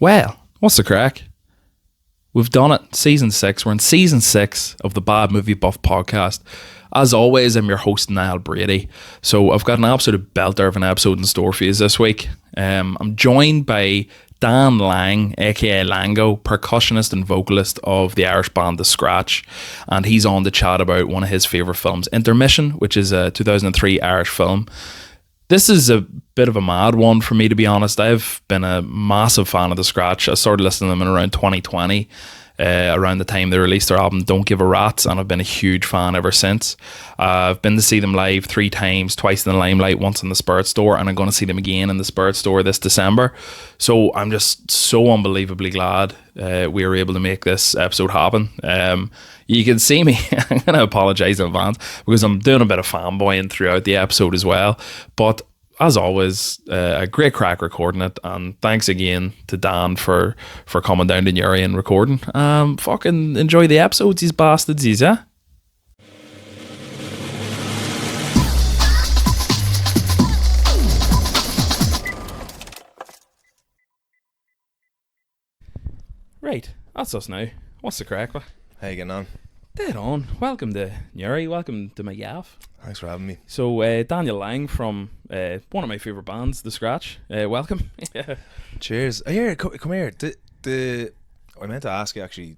Well, what's the crack? We've done it. Season 6. We're in season 6 of the Bad Movie Buff podcast. As always, I'm your host, Niall Brady. So I've got an absolute belter of an episode in store for you this week. I'm joined by Dan Lang, aka Lango, percussionist and vocalist of the Irish band The Scratch, and he's on to chat about one of his favourite films, Intermission, which is a 2003 Irish film. This is a bit of a mad one for me, to be honest. I've been a massive fan of The Scratch. I started listening to them in around 2020, around the time they released their album Don't Give a Rat's, and I've been a huge fan ever since. I've been to see them live 3 times, twice in the Limelight, once in the Spirit Store, and I'm going to see them again in the Spirit Store this December. So I'm just so unbelievably glad we were able to make this episode happen. You can see me, I'm going to apologise in advance because I'm doing a bit of fanboying throughout the episode as well. But as always, a great crack recording it, and thanks again to Dan for coming down to Newry and recording. Fucking enjoy the episodes, these bastards, yeah? Right, that's us now. What's the crack? How you getting on? Dead on. Welcome to Newry. Welcome to my gaff. Thanks for having me. So Daniel Lang from one of my favourite bands, The Scratch. Welcome. Cheers. Oh, here, come here. I meant to ask you actually.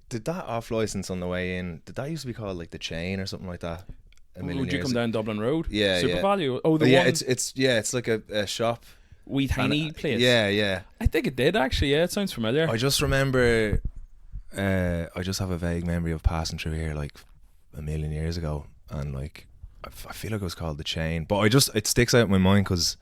Did that off license on the way in? Did that used to be called like The Chain or something like that? Would you come down Dublin Road? Yeah, Super yeah. Value. Oh, the yeah, one. It's like a shop. Wee tiny place. Yeah. I think it did actually. Yeah, it sounds familiar. I just remember. I just have a vague memory of passing through here like a million years ago, and like I feel like it was called The Chain, but it sticks out in my mind because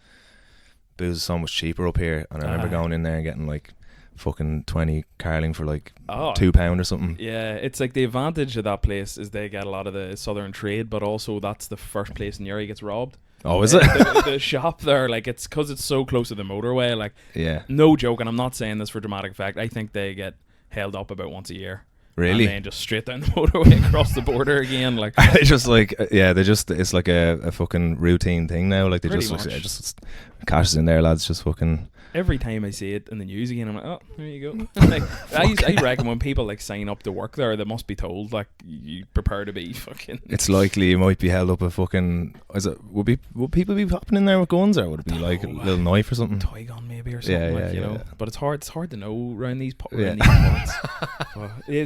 booze is so much cheaper up here, and I remember going in there and getting like fucking 20 carling for like £2 or something. Yeah, it's like the advantage of that place is they get a lot of the southern trade, but also that's the first place in Newry gets robbed. Oh, is it? The shop there, like, it's because it's so close to the motorway, like, yeah, no joke, and I'm not saying this for dramatic effect, I think they get held up about once a year. Really? And then just straight down the motorway across the border again. Like, they just like, it's like a fucking routine thing now. Like, they just cash in there, lads, just fucking. Every time I see it in the news again, I'm like, oh, there you go. Like, I reckon when people like sign up to work there, they must be told like, you prepare to be fucking. It's likely you might be held up a fucking. Would people be popping in there with guns, or would it be like a little knife or something? Toy gun maybe or something, you know. But it's hard to know around these parts.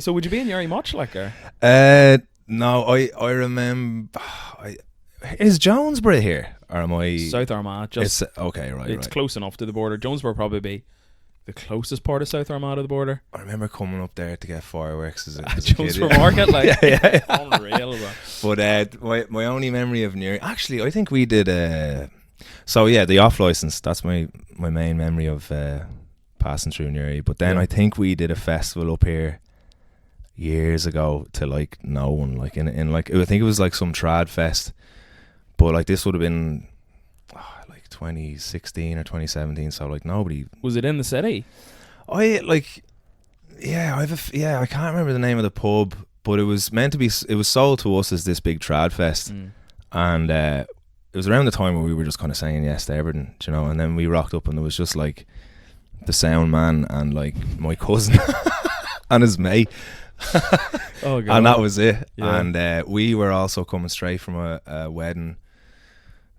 So would you be in Newry much, like? No, I remember. Is Jonesborough here, or am I South Armagh? Just okay, right. It's close enough to the border. Jonesborough probably be the closest part of South Armagh to the border. I remember coming up there to get fireworks as a Jonesborough kid. Market, like yeah. Unreal, bro. But my only memory of Newry, actually, I think we did. So yeah, the off license. That's my main memory of passing through Newry. But then I think we did a festival up here years ago to like no one, like in like I think it was like some trad fest. But like this would have been like 2016 or 2017, so like nobody. Was it in the city? I can't remember the name of the pub, but it was meant to be. It was sold to us as this big trad fest, and it was around the time where we were just kind of saying yes to everything, you know. And then we rocked up, and there was just like the sound man and like my cousin and his mate. Oh, God. And that was it. Yeah. And we were also coming straight from a wedding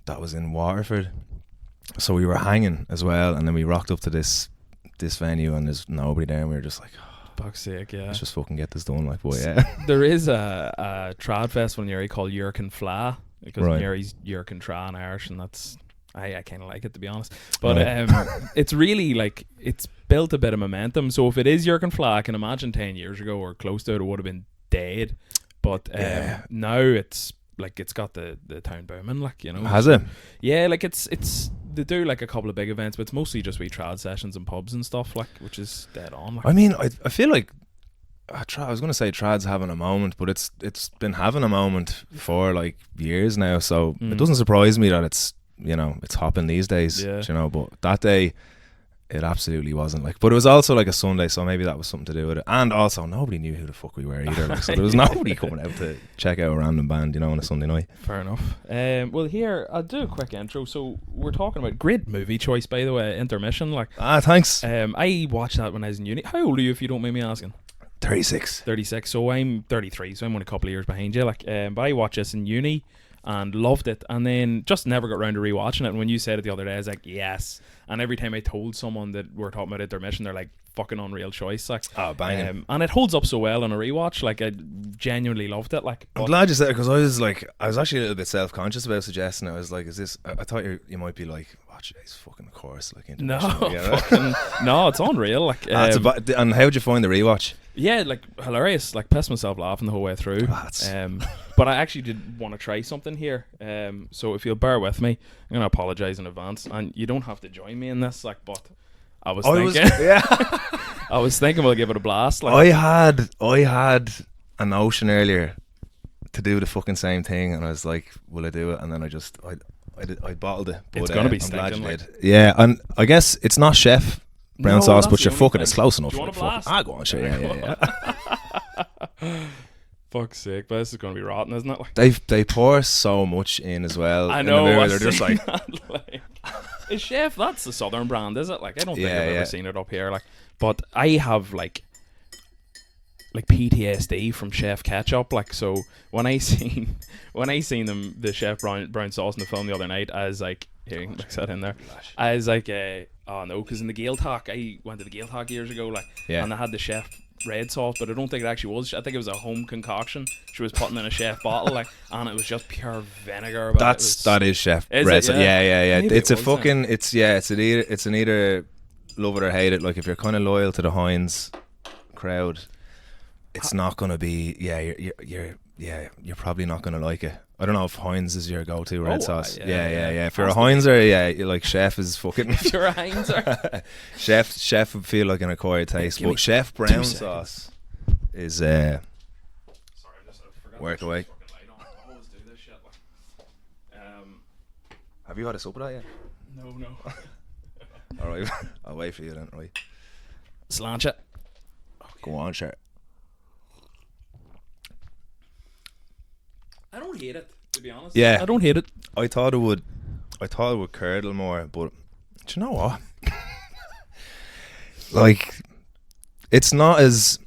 that was in Waterford, so we were hanging as well. And then we rocked up to this venue, and there's nobody there, and we were just like, fuck's sake, yeah, let's just fucking get this done, like, boy. Yeah. There is a trad festival in Newry called Yerkin Fla, because Newry's Yerkin Tra in Irish, and that's I kind of like it, to be honest. But it's really like, it's built a bit of momentum. So if it is Yerkin Fla, I can imagine 10 years ago or close to it would have been dead. But now it's like, it's got the town booming, like, you know. Has it? Yeah, like it's they do like a couple of big events, but it's mostly just wee trad sessions and pubs and stuff, like, which is dead on. Like. I mean, I feel like I was going to say trad's having a moment, but it's been having a moment for like years now. So it doesn't surprise me that it's, you know, it's hopping these days. Yeah. You know, but that day It absolutely wasn't. Like, but it was also like a Sunday, so maybe that was something to do with it. And also, nobody knew who the fuck we were either. Like, so there was nobody coming out to check out a random band, you know, on a Sunday night. Fair enough. Well, here I'll do a quick intro. So we're talking about great movie choice, by the way, Intermission. Like, Thanks. I watched that when I was in uni. How old are you, if you don't mind me asking? 36. 36. So I'm 33. So I'm only a couple of years behind you. Like, but I watched this in uni and loved it, and then just never got around to rewatching it. And when you said it the other day, I was like, yes. And every time I told someone that we're talking about Intermission, they're like, fucking unreal choice. Like, oh, banging. And it holds up so well on a rewatch. Like, I genuinely loved it. Like, I'm glad you said it, because I was actually a little bit self-conscious about suggesting it. I was like, is this, I thought you might be like, watch this fucking course, like Intermission. No, it's unreal. Like, and how'd you find the rewatch? Yeah, like, hilarious. Like, pissed myself laughing the whole way through. But I actually did want to try something here. So if you'll bear with me, I'm gonna apologise in advance, and you don't have to join me in this. Like, but I was thinking we'll give it a blast. Like, I had a notion earlier to do the fucking same thing, and I was like, will I do it? And then I bottled it. But, it's gonna be I'm glad stinking. you did. Yeah, and I guess it's not chef brown sauce, but you're fucking, it's close enough. Do you want a blast? Go on, sure. Yeah. Fuck's sake, but this is going to be rotten, isn't it? Like, they pour so much in as well. I know. They're just like, is Chef? That's the southern brand, is it? Like, I don't think I've ever seen it up here. Like, but I have like PTSD from Chef ketchup. Like, so when I seen them, the Chef brown sauce in the film the other night, I was like, here, mix that in there. I was like, oh no, because in the Gaeltacht, I went to the Gaeltacht years ago, like, and I had the Chef red sauce, but I don't think it actually was. I think it was a home concoction she was putting in a Chef bottle, like, and it was just pure vinegar. But that is Chef red sauce. Yeah. Maybe it's a fucking. It's an either love it or hate it. Like, if you're kind of loyal to the Heinz crowd, it's not gonna be. You're probably not gonna like it. I don't know if Heinz is your go-to red sauce. Yeah. If you're a Heinzer, you're like, Chef is fucking. If you're a Heinzer, Chef would feel like an acquired taste, but Chef brown sauce is sorry, I just forgot. Work away. I always do this shit. Like, have you had a sup of that yet? No. All right, I'll wait for you then. Right, Slanch it. go on, sure. I don't hate it, to be honest. Yeah, I don't hate it. I thought it would curdle more, but do you know what? Like, it's not as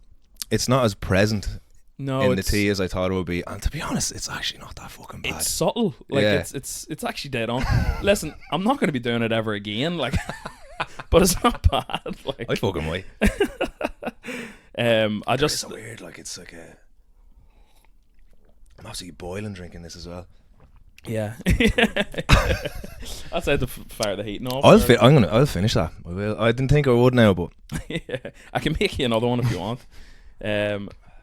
present in the tea as I thought it would be, and to be honest, it's actually not that fucking bad. It's subtle. Like, it's actually dead on. Listen, I'm not going to be doing it ever again. Like, but it's not bad. Like, I fucking might. It's so weird. Like, it's like a. I'm absolutely boiling drinking this as well. Yeah. That's how to fire the heating off. I'll finish that. I will. I didn't think I would now, but yeah, I can make you another one if you want.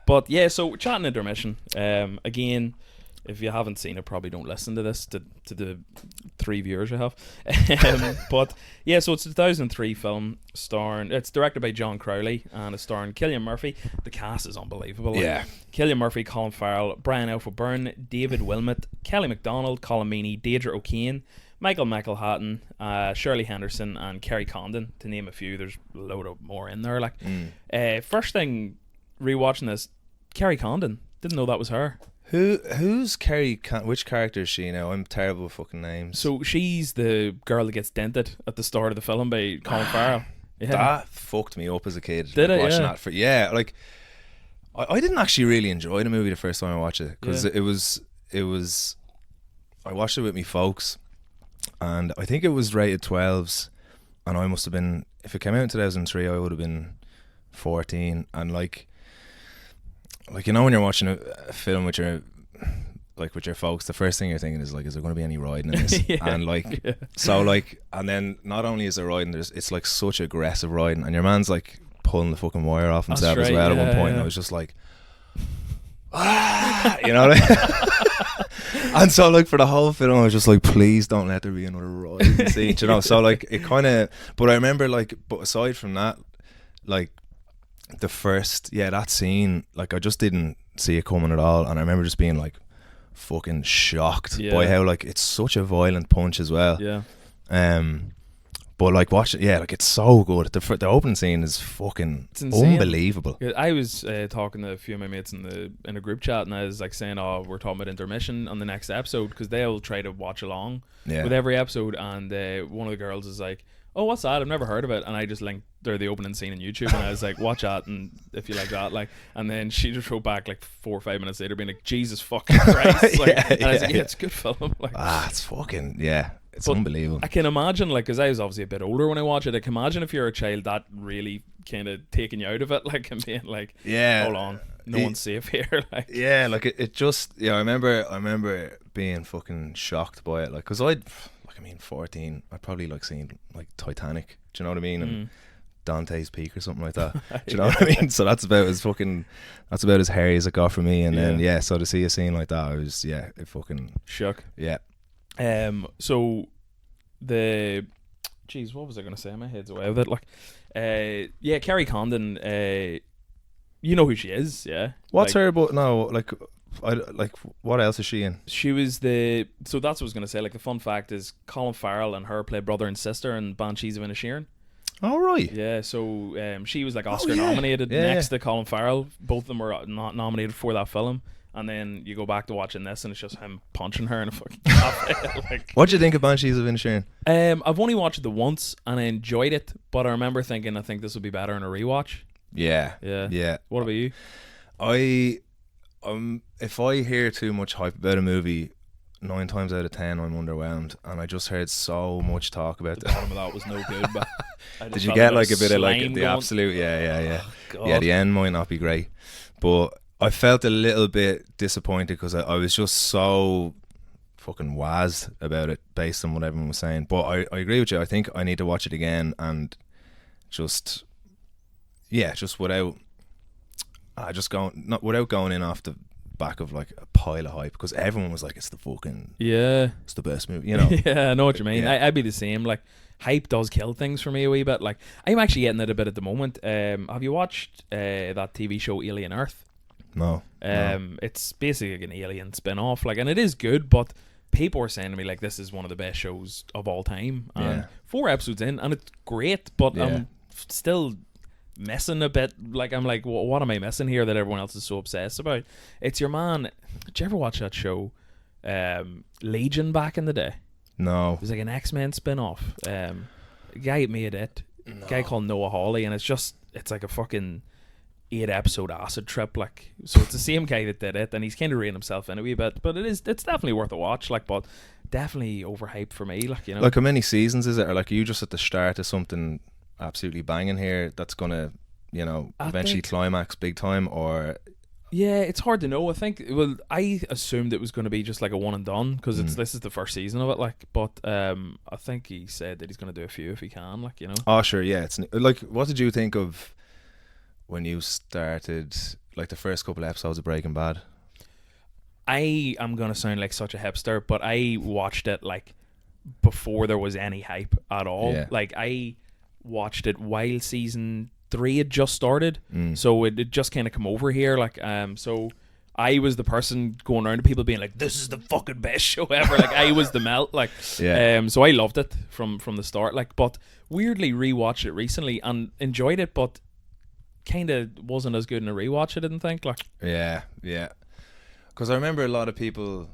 But yeah, so chatting Intermission. Again, if you haven't seen it, probably don't listen to this to the 3 viewers you have. But yeah, so it's a 2003 film it's directed by John Crowley and it's starring Cillian Murphy. The cast is unbelievable. Yeah. Cillian Murphy, Colin Farrell, Brian Alpha Byrne, David Wilmot, Kelly MacDonald, Colin Meaney, Deirdre O'Kane, Michael McElhatton, Shirley Henderson, and Kerry Condon, to name a few. There's a load of more in there. Like, first thing rewatching this, Kerry Condon. Didn't know that was her. Who's Kerry? Which character is she now? I'm terrible with fucking names. So she's the girl that gets dented at the start of the film by Colin Farrell. Yeah. That fucked me up as a kid. Did it? Watching Yeah. that like I didn't actually really enjoy the movie the first time I watched it, because it was I watched it with me folks, and I think it was rated 12s, and I must have been, if it came out in 2003, I would have been 14, and like you know, when you're watching a film with your folks, the first thing you're thinking is like, is there going to be any riding in this? And like, so like, and then not only is there riding, it's like such aggressive riding, and your man's like pulling the fucking wire off himself as well at one point. And I was just like, you know what I mean? And so like for the whole film, I was just like, please don't let there be another riding scene, you know? So like it kind of, but I remember like, but aside from that, like, the first, that scene, like I just didn't see it coming at all, and I remember just being like fucking shocked by how like it's such a violent punch as well. But like watch it, like it's so good. The opening scene is fucking unbelievable. Yeah, I was talking to a few of my mates in a group chat, and I was like saying, "Oh, we're talking about Intermission on the next episode," because they'll try to watch along with every episode. And one of the girls is like, "Oh, what's that? I've never heard of it." And I just linked the opening scene on YouTube, and I was like, "Watch that, and if you like that, like." And then she just wrote back like 4 or 5 minutes later, being like, "Jesus fucking Christ!" Like, and I was like, "Yeah, it's a good film." Like, it's fucking It's unbelievable. I can imagine, like, because I was obviously a bit older when I watched it. I can imagine if you're a child, that really kind of taking you out of it, like, and being like, hold on, no one's safe here. Like, like it just, I remember being fucking shocked by it, like, because 14, I'd probably like seen like Titanic. Do you know what I mean? And Dante's Peak or something like that. Do you know what I mean? So that's about as hairy as it got for me. And then so to see a scene like that, I was it fucking shook. Yeah. So what was I gonna say? My head's away with it. Like, Kerry Condon. You know who she is, yeah? What's her? But no, like, what else is she in? She was so that's what I was gonna say. Like, the fun fact is Colin Farrell and her play brother and sister in Banshees of Inisherin. Oh right. Yeah. So she was like Oscar nominated next to Colin Farrell. Both of them were not nominated for that film. And then you go back to watching this, and it's just him punching her in a fucking cafe. Like, what do you think of Banshees of Inisherin? I've only watched it once, and I enjoyed it. But I remember thinking, I think this would be better in a rewatch. Yeah. What about you? If I hear too much hype about a movie, 9 times out of 10 I'm underwhelmed, and I just heard so much talk about it. The bottom of that was no good, but did you get like a bit of like the absolute the end might not be great, but I felt a little bit disappointed because I was just so fucking wazzed about it based on what everyone was saying. But I agree with you. I think I need to watch it again and just without going in off the back of like a pile of hype, because everyone was like, it's the best movie, you know. I know what you mean. I'd be the same. Like, hype does kill things for me a wee bit. Like, I'm actually getting it a bit at the moment. Have you watched that TV show Alien Earth? No. It's basically like an Alien spin-off, like, and it is good, but people are saying to me like this is one of the best shows of all time. And 4 episodes in, and it's great, but I'm still missing a bit. Like, I'm like, what am I missing here that everyone else is so obsessed about? It's your man. Did you ever watch that show Legion back in the day? No. It was like an X-Men spin-off. A guy made it. A guy called Noah Hawley, and it's like a fucking 8-episode acid trip. Like, so it's the same guy that did it, and he's kind of reining himself in a wee bit, but it's definitely worth a watch. Like, but definitely overhyped for me. Like, you know, like, how many seasons is it? Or like, are you just at the start of something absolutely banging here that's gonna, you know, eventually climax big time? Or it's hard to know. I think, well, I assumed it was going to be just like a one and done, because this is the first season of it. Like, but I think he said that he's going to do a few if he can. Like, you know. Oh sure, yeah. It's like, what did you think of when you started like the first couple of episodes of Breaking Bad? I am gonna sound like such a hipster, but I watched it like before there was any hype at all. Like, I watched it while season 3 had just started, so it just kind of come over here. Like, so I was the person going around to people being like, "This is the fucking best show ever." Like, I was the melt. Like, so I loved it from the start. Like, but weirdly rewatched it recently and enjoyed it, but kind of wasn't as good in a rewatch, I didn't think. Like, because I remember a lot of people,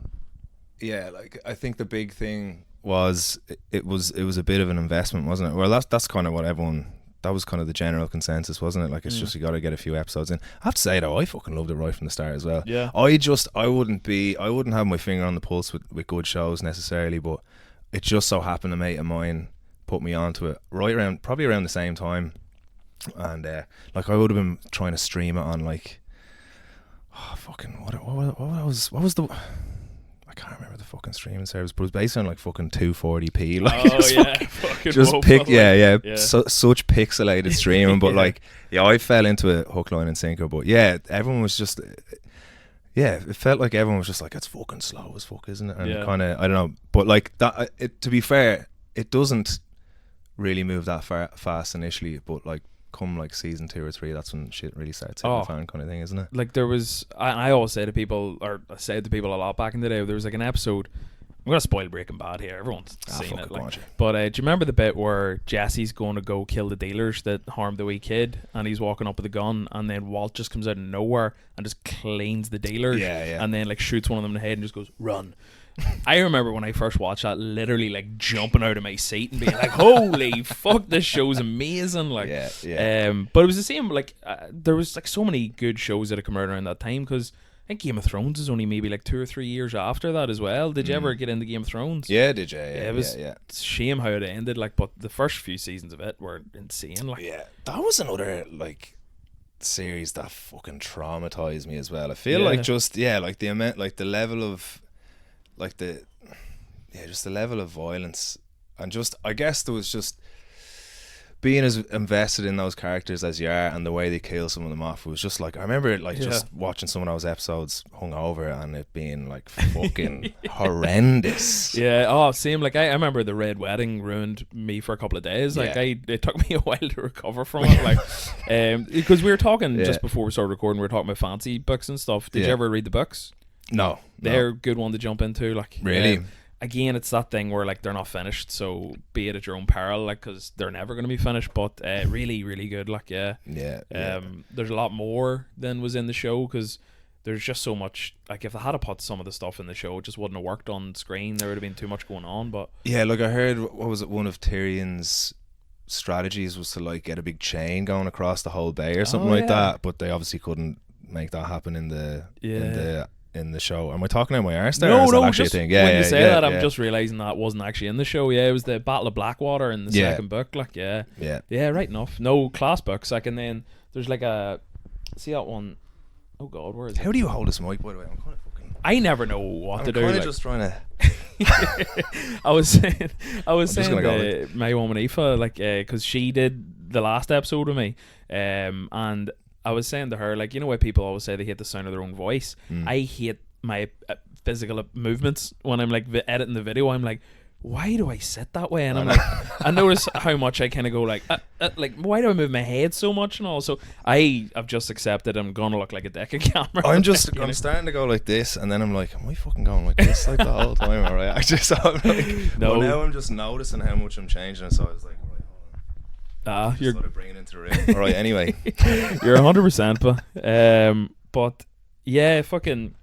like, I think the big thing was it was a bit of an investment, wasn't it? Well, that's kind of what everyone, that was kind of the general consensus, wasn't it? Like, it's just, you got to get a few episodes in. I have to say though, I fucking loved it right from the start as well. I wouldn't have my finger on the pulse with good shows necessarily, but it just so happened a mate of mine put me onto it probably around the same time. And like, I would have been trying to stream it on like, what was the, I can't remember the fucking streaming service, but it was based on like fucking 240p. Like, fucking just such pixelated streaming. But like, I fell into it hook, line, and sinker. But everyone was just, it felt like everyone was just like, it's fucking slow as fuck, isn't it? And kind of, I don't know, but like that. To be fair, it doesn't really move that fast initially, but like, come like season 2 or 3, that's when shit really starts hitting the fan, kind of thing, isn't it? Like, there was, I always say to people, or I said to people a lot back in the day, there was like an episode, I'm gonna spoil Breaking Bad here. Everyone's seen fuck it. it, Like. go on, Jay. But do you remember the bit where Jesse's going to go kill the dealers that harmed the wee kid, and he's walking up with a gun, and then Walt just comes out of nowhere and just cleans the dealers, and then like shoots one of them in the head and just goes, "Run." I remember when I first watched that, literally like jumping out of my seat and being like, "Holy fuck, this show's amazing!" Like, but it was the same. Like, there was like so many good shows that had come out around that time, because I think Game of Thrones is only maybe like 2 or 3 years after that as well. Did you ever get into Game of Thrones? Yeah, did you? Yeah, it was it's a shame how it ended. Like, but the first few seasons of it were insane. Like, that was another like series that fucking traumatized me as well. I feel like just like the amount, like the level of, like just the level of violence, and just I guess there was just being as invested in those characters as you are, and the way they kill some of them off, it was just like, I remember like just watching some of those episodes hungover and it being like fucking horrendous. Same. Like I remember the Red Wedding ruined me for a couple of days. Like it took me a while to recover from it. Like because we were talking just before we started recording, we were talking about fancy books and stuff. Did you ever read the books? No. They're a good one to jump into. Like, really? Again, it's that thing where like they're not finished, so be it at your own peril, like, because they're never going to be finished. But really, really good. Like, there's a lot more than was in the show, because there's just so much. Like, if they had to put some of the stuff in the show, it just wouldn't have worked on screen. There would have been too much going on. But like I heard, what was it? One of Tyrion's strategies was to like get a big chain going across the whole bay or something like that. But they obviously couldn't make that happen in the show. Am I talking out my arse there? No, just when you say that, I'm just realising that wasn't actually in the show. Yeah, it was the Battle of Blackwater in the second book. Like, right enough. No, class books. Like, and then there's like see that one? Oh God, where is it? How do you hold this mic, by the way? I'm kind of fucking. I never know what to do. I'm kind of just trying to. I was saying my woman Aoife, like, because she did the last episode with me, and I was saying to her, like, you know why people always say they hate the sound of their own voice? I hate my physical movements when I'm like editing the video. I'm like, why do I sit that way? And I'm like, I notice how much I kind of go like why do I move my head so much and all? So I've just accepted I'm gonna look like a deck of camera. I'm starting to go like this, and then I'm like, am I fucking going like this like the whole time? Alright, I'm like, no. Well, now I'm just noticing how much I'm changing, so I was like, you're sort of bringing it into the room. All right, anyway, you're 100%, but yeah, fucking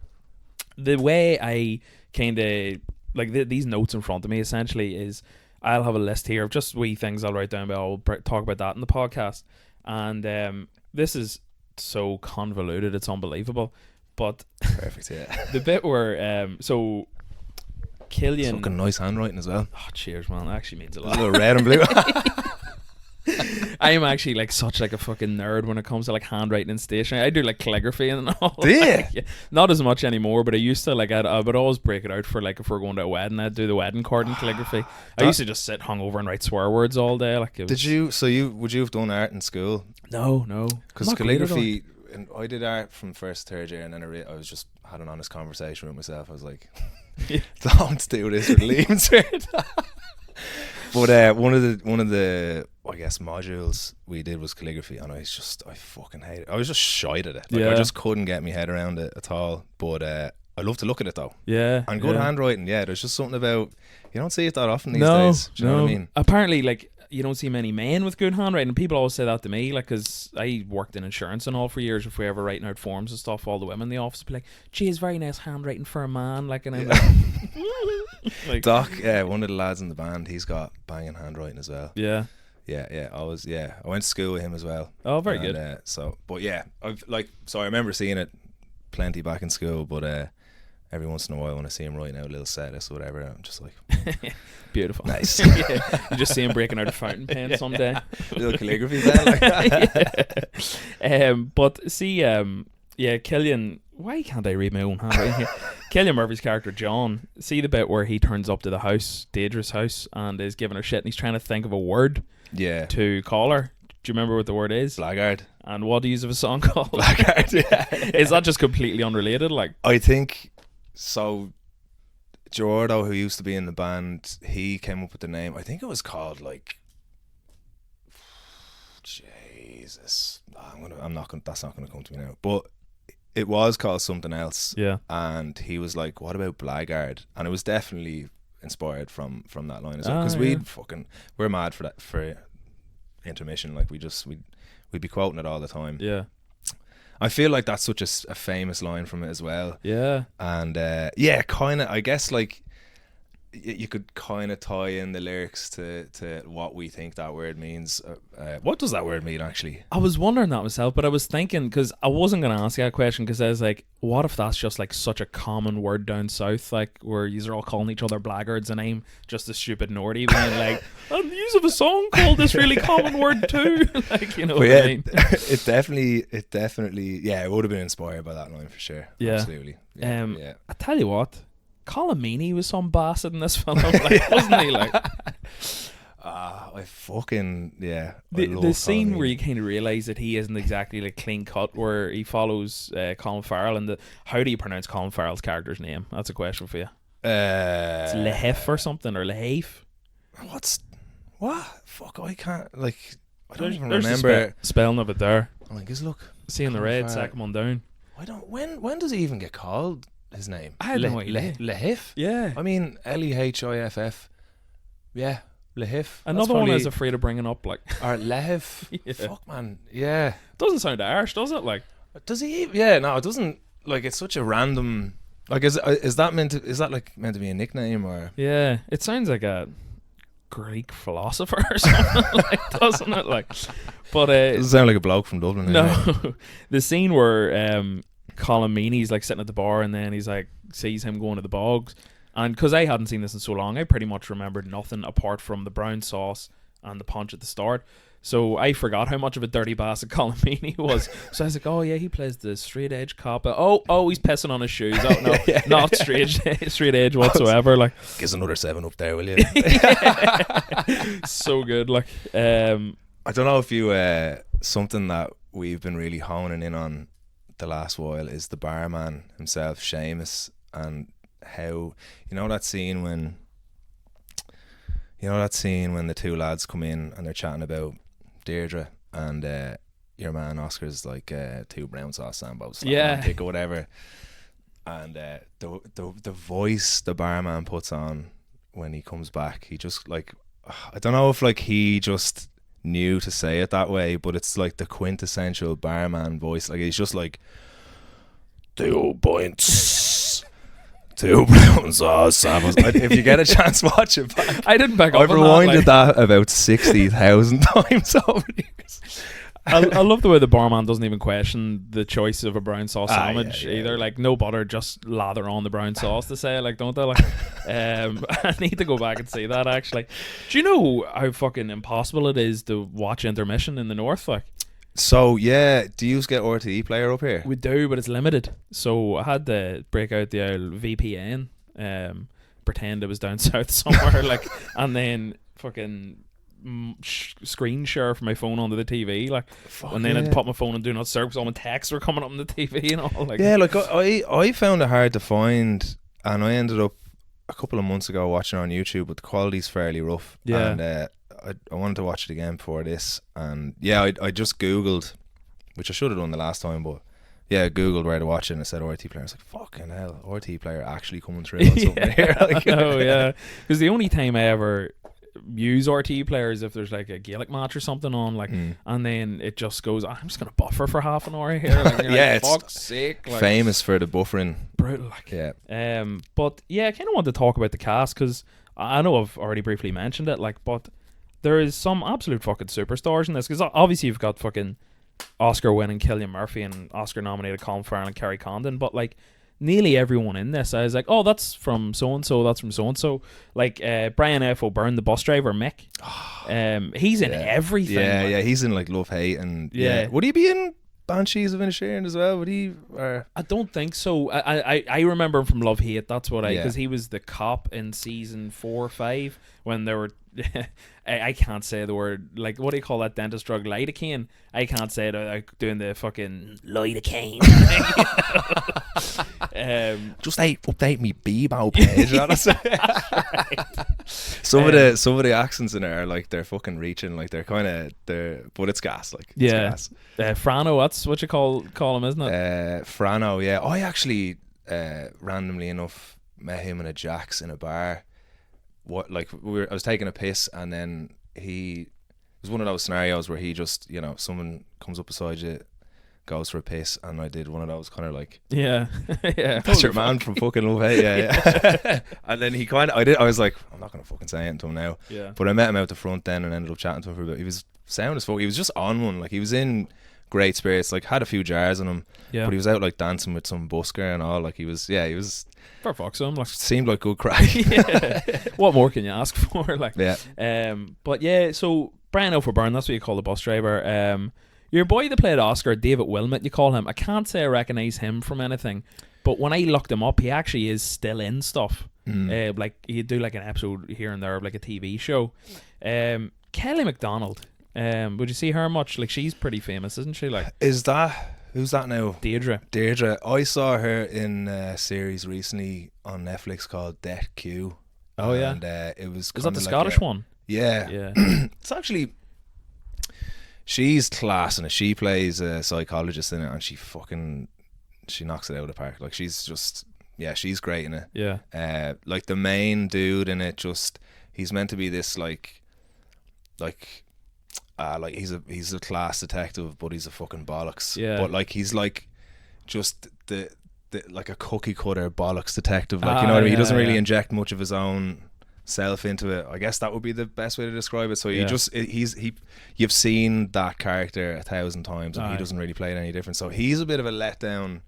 the way I kind of like these notes in front of me essentially is I'll have a list here of just wee things I'll write down, but I'll talk about that in the podcast. And this is so convoluted, it's unbelievable. But perfect, yeah. The bit where so Killian, fucking nice handwriting as well. Oh, cheers, man! That actually means a lot. A little red and blue. I am actually like such like a fucking nerd when it comes to like handwriting and stationery. I do like calligraphy and all. Do you? Like, not as much anymore, but I used to like I would always break it out for like if we're going to a wedding, I'd do the wedding card in calligraphy. I used to just sit hungover and write swear words all day. Like, would you have done art in school? No, because calligraphy. And I did art from first to third year, and then I was just had an honest conversation with myself. I was like, don't do this with leaving cert. But one of the I guess modules we did was calligraphy, and I fucking hate it. I was just shite at it. Like, I just couldn't get my head around it at all. But I love to look at it though. Yeah, and good handwriting. Yeah, there's just something about, you don't see it that often these days. Do you know what I mean? Apparently, like, you don't see many men with good handwriting. People always say that to me, like, because I worked in insurance and all for years. If we ever writing out forms and stuff, all the women in the office would be like, "Geez, very nice handwriting for a man." Like, and I'm like, Doc, one of the lads in the band, he's got banging handwriting as well. Yeah. I went to school with him as well. Oh, very good. I remember seeing it plenty back in school, but every once in a while when I see him writing out a little set list or whatever, I'm just like, beautiful. Nice. You just see him breaking out a fountain pen someday. A little calligraphy pen like that. But see, Killian, why can't I read my own handwriting here? Cillian Murphy's character John, see the bit where he turns up to the house, Deirdre's house, and is giving her shit, and he's trying to think of a word to call her. Do you remember what the word is? Blackguard. And what do you use of a song called? Blackguard, yeah. Is that just completely unrelated? Like, I think so. Jordo, who used to be in the band, he came up with the name. I think it was called like, Jesus, that's not gonna come to me now. But it was called something else. Yeah. And he was like, "What about Blackguard?" And it was definitely inspired from that line as well, because we're mad for that, for Intermission. Like we'd be quoting it all the time. Yeah. I feel like that's such a famous line from it as well. Yeah. And kind of, I guess, like you could kind of tie in the lyrics to what we think that word means. What does that word mean, actually? I was wondering that myself, but I was thinking, because I wasn't going to ask you that question, because I was like, what if that's just like such a common word down south, like where you are all calling each other blackguards, and I'm just a stupid Nordy being like, I'm use of a song called this really common word too. Like, you know what I mean? It definitely, it would have been inspired by that line for sure. Yeah. Absolutely. Yeah. I tell you what, Colin Meaney was some bastard in this film, like, wasn't he? Like, I fucking the scene where you kind of realise that he isn't exactly like clean cut, where he follows Colin Farrell, and how do you pronounce Colin Farrell's character's name? That's a question for you. It's Lehef or something, or Lehaif. What? Fuck, I can't, like, I don't even there's remember spelling of it there. I'm like, look, See in the red, second one down. I don't. When does he even get called his name? I had no idea. Lehif? Yeah. I mean, Lehiff. Yeah, Lehif. Another one I was afraid of bringing up, like. Or Lehif. Yeah. Fuck, man. Yeah. Doesn't sound harsh, does it? Like. Does he? Yeah, no, it doesn't. Like, it's such a random. Like, is that meant to be a nickname, or? Yeah, it sounds like a Greek philosopher or something, like, doesn't it? Like, but doesn't sound like a bloke from Dublin. No, the scene where Colin Meaney's like sitting at the bar, and then he's like sees him going to the bogs, and because I hadn't seen this in so long, I pretty much remembered nothing apart from the brown sauce and the punch at the start. So I forgot how much of a dirty bastard Colin Meaney was. So I was like, oh yeah, he plays the straight edge cop. Oh, he's pissing on his shoes. Oh no, not straight edge whatsoever. Like, give us another 7 up there, will you? So good. Like, I don't know if you something that we've been really honing in on the last while is the barman himself, Seamus, and how that scene when the two lads come in and they're chatting about Deirdre, and your man Oscar's like 2 brown sauce sambos, pick or whatever, and the voice the barman puts on when he comes back, he just, like, I don't know if like he just knew to say it that way, but it's like the quintessential barman voice. Like, he's just like 2 points. 2 brown sauce sambos. If you get a chance, watch it back. I didn't back up. I've rewinded that about 60,000 times over the years. I love the way the barman doesn't even question the choice of a brown sauce sandwich either. Like, no bother, just lather on the brown sauce to say it, like, don't they? Like, I need to go back and see that, actually. Do you know how fucking impossible it is to watch Intermission in the north? Like, so yeah, do you get RTE player up here? we do, but it's limited. So I had to break out the old VPN, pretend it was down south somewhere, like, and then fucking screen share from my phone onto the TV, like, and then I'd put my phone and do not disturb because all my texts were coming up on the TV and all. Like, yeah, like I found it hard to find, and I ended up a couple of months ago watching it on YouTube, but the quality's fairly rough. Yeah. And I wanted to watch it again before this, and yeah, I just googled, which I should have done the last time, but yeah, I googled where to watch it and it said RT player. I was like, fucking hell, RT player actually coming through on something here. Like, oh yeah, because the only time I ever use RT player is if there's like a Gaelic match or something on, like, and then it just goes, I'm just gonna buffer for half an hour here. Like, yeah, like, it's fuck's sake, like, famous for the buffering. brutal. Like, Yeah. But yeah, I kind of want to talk about the cast, because I know I've already briefly mentioned it, like, but there is some absolute fucking superstars in this, because obviously you've got fucking Oscar winning Cillian Murphy and Oscar nominated Colin Farrell and Kerry Condon, but like nearly everyone in this, I was like, oh, that's from so and so, that's from so and so. Like Brian F. O'Byrne, the bus driver, Mick. He's in everything. Yeah, like. yeah, he's in like Love Hate, and yeah. Would he be in Banshees of Inisherin as well? Would he? Or? I don't think so. I remember him from Love Hate. That's what because he was the cop in season 4 or 5 when they were I can't say the word, like, what do you call that dentist drug, lidocaine? I can't say it without doing the fucking lidocaine. Just update me Bebo page. Some of the accents in there are like they're fucking reaching, like they're but it's gas, like it's gas. Frano, that's what you call him, isn't it? Frano, yeah. I actually randomly enough met him in a Jack's in a bar. I was taking a piss, and then it was one of those scenarios where he just, someone comes up beside you, goes for a piss, and I did one of those kind of like, yeah. That's your man from fucking Love Hate, yeah. And then I was like, I'm not gonna fucking say it to him now. Yeah. But I met him out the front then and ended up chatting to him for a bit. He was sound as fuck. He was just on one, like he was in great spirits, like had a few jars on him, but he was out like dancing with some busker and all, like he was for fuck's sake, like, seemed like good crack. Yeah. What more can you ask for? Like, yeah. But yeah, so Brian O'Byrne, that's what you call the bus driver. Your boy that played Oscar, David Wilmot, you call him. I can't say I recognise him from anything, but when I looked him up, he actually is still in stuff. Like he'd do like an episode here and there of like a TV show. Kelly MacDonald. Would you see her much? Like, she's pretty famous, isn't she? Like, who's that now? Deirdre. I saw her in a series recently on Netflix called Death Q. Oh yeah, and it was. Is that the Scottish one? Yeah. It's actually, she's class in it. She plays a psychologist in it, and she knocks it out of the park. Like, she's just, she's great in it. Yeah. Like the main dude in it, he's meant to be this like he's a class detective, but he's a fucking bollocks. Yeah. But like he's like just the like a cookie cutter bollocks detective. Like, you know what I mean? He doesn't really inject much of his own self into it. I guess that would be the best way to describe it. So you've seen that character 1,000 times, and he doesn't really play it any different. So he's a bit of a letdown,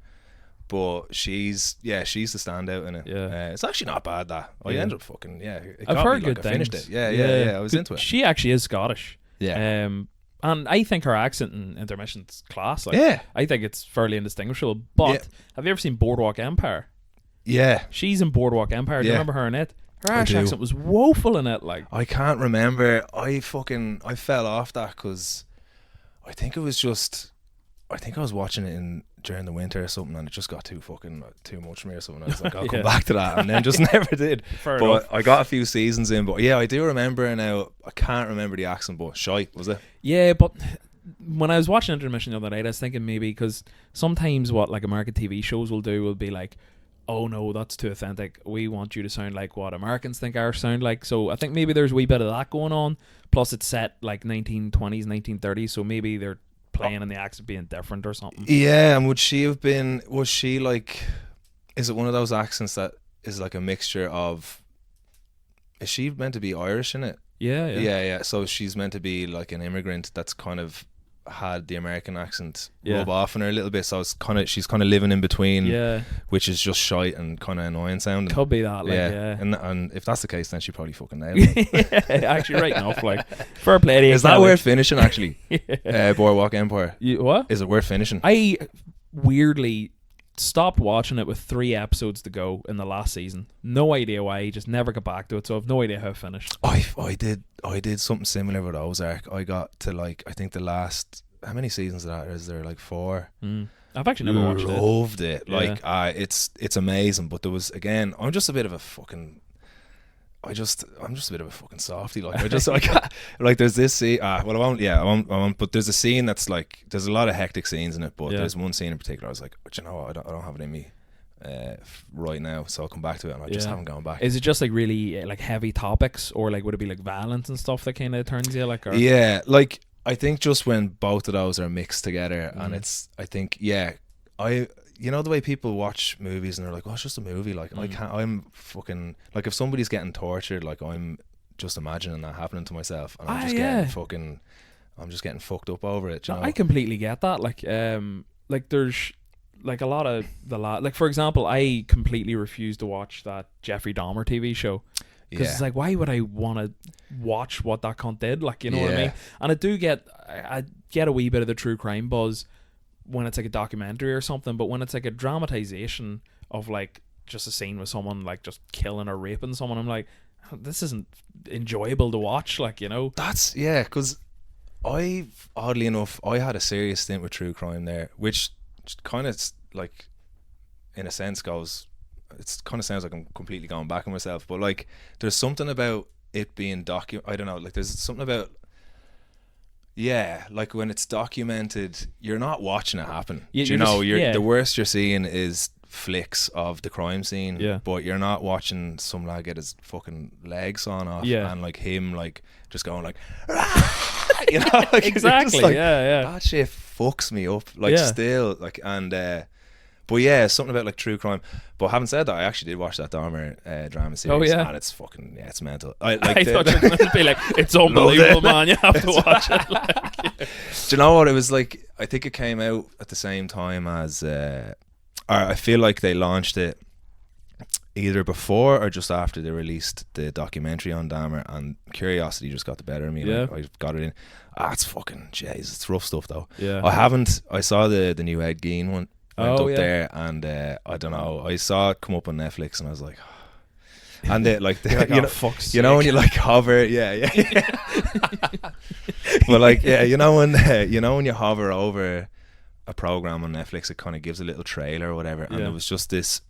but she's the standout in it. Yeah. It's actually not bad, that. I ended up fucking I've heard good things. I finished it. Yeah. I was into it. She actually is Scottish. Yeah. And I think her accent in Intermission's class. Like, yeah. I think it's fairly indistinguishable. But have you ever seen Boardwalk Empire? Yeah. She's in Boardwalk Empire. Do you remember her in it? Her Irish accent was woeful in it. Like, I can't remember. I fell off that because I think I was watching it during the winter or something, and it just got too much for me or something. I was like, I'll come back to that, and then just never did. Fair enough. I got a few seasons in, but I do remember now. I can't remember the accent, but shite, was it? Yeah, but when I was watching Intermission the other night, I was thinking maybe because sometimes what like American TV shows will do will be like, oh no, that's too authentic. We want you to sound like what Americans think ours sound like. So I think maybe there's a wee bit of that going on. Plus it's set like 1920s, 1930s, so maybe they're playing and the accent being different or something. Yeah, and was she like, is it one of those accents that is like a mixture of, is she meant to be Irish in it? Yeah. So she's meant to be like an immigrant that's kind of had the American accent rub off on her a little bit, so she's kind of living in between, which is just shite and kind of annoying sounding. Could be that, like, And if that's the case, then she probably fucking nailed it. Actually, right enough, like, fair play to you. Is that worth finishing, actually? Yeah. Boardwalk Empire. What? Is it worth finishing? I weirdly stopped watching it with 3 episodes to go in the last season. No idea why. Just never got back to it, so I've no idea how it finished. I did something similar with Ozark. I got to like, I think the last, how many seasons of that is there? Like 4. I've actually never watched it. Loved it. Like, it's amazing. But there was, again, I'm just a bit of a fucking softie. Like, I just like there's this scene. I won't. But there's a scene that's like, there's a lot of hectic scenes in it. But there's one scene in particular I was like, you know what, I don't have it in me right now, so I'll come back to it, and I just haven't gone back. Is it just like really like heavy topics, or like would it be like violence and stuff that kind of turns you like? Or? Yeah, like I think just when both of those are mixed together, and you know the way people watch movies and they're like, oh, it's just a movie. Like, I'm fucking, like, if somebody's getting tortured, like, I'm just imagining that happening to myself, and I'm just getting fucked up over it. You know? I completely get that. Like there's like a lot of like, for example, I completely refuse to watch that Jeffrey Dahmer TV show. Because it's like, why would I want to watch what that cunt did? Like, you know what I mean? And I get a wee bit of the true crime buzz when it's like a documentary or something, but when it's like a dramatization of like just a scene with someone like just killing or raping someone, I'm like, this isn't enjoyable to watch, like, you know. That's because oddly enough, I had a serious stint with true crime there, which kind of like, in a sense, it kind of sounds like I'm completely going back on myself, but like, there's something about it being I don't know, like, there's something about, like, when it's documented, you're not watching it happen. The worst you're seeing is flicks of the crime scene, but you're not watching some lad get his fucking leg sawn off and like him like just going like you know, like, exactly, like, yeah. That shit fucks me up, like, still, like, and but yeah, something about like true crime. But having said that, I actually did watch that Dahmer drama series, and it's fucking it's mental. I thought you were going to be like, it's unbelievable, man. You have to watch it. Like, do you know what it was like? I think it came out at the same time as I feel like they launched it either before or just after they released the documentary on Dahmer, and curiosity just got the better of me. Like, I got it in. It's fucking jeez, it's rough stuff though. I saw the new Ed Gein one went up there, and I don't know, I saw it come up on Netflix and I was like, and they like, you know when you like hover, but like, you know when you hover over a program on Netflix, it kind of gives a little trailer or whatever, and it was just this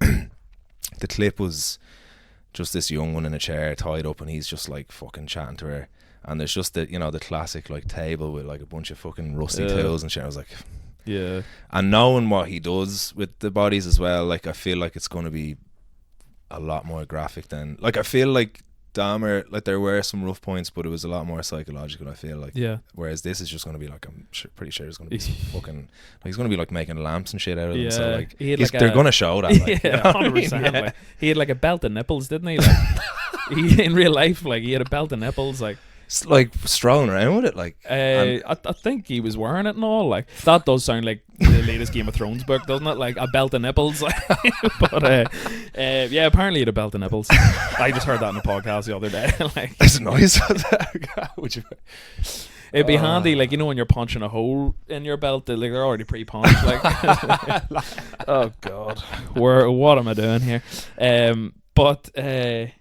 the clip was just this young one in a chair tied up, and he's just like fucking chatting to her, and there's just the, you know, the classic like table with like a bunch of fucking rusty tools and shit. I was like, and knowing what he does with the bodies as well, like, I feel like it's going to be a lot more graphic than, like, I feel like Dahmer, like, there were some rough points, but it was a lot more psychological, I feel like. Whereas this is just going to be like, I'm pretty sure it's going to be fucking, like, he's going to be like making lamps and shit out of them. So like, they're going to show that. Like, you know 100%. Like, he had like a belt of nipples, didn't he? Like, he in real life, like, he had a belt of nipples, like strolling around with it, like. I think he was wearing it and all. Like, that does sound like the latest Game of Thrones book, doesn't it? Like a belt of nipples. But yeah, apparently he had a belt of nipples. I just heard that in a podcast the other day. Like, there's a noise. It'd be handy, like, you know, when you're punching a hole in your belt, like, they're already pre-punched. Like, oh god, what am I doing here? But I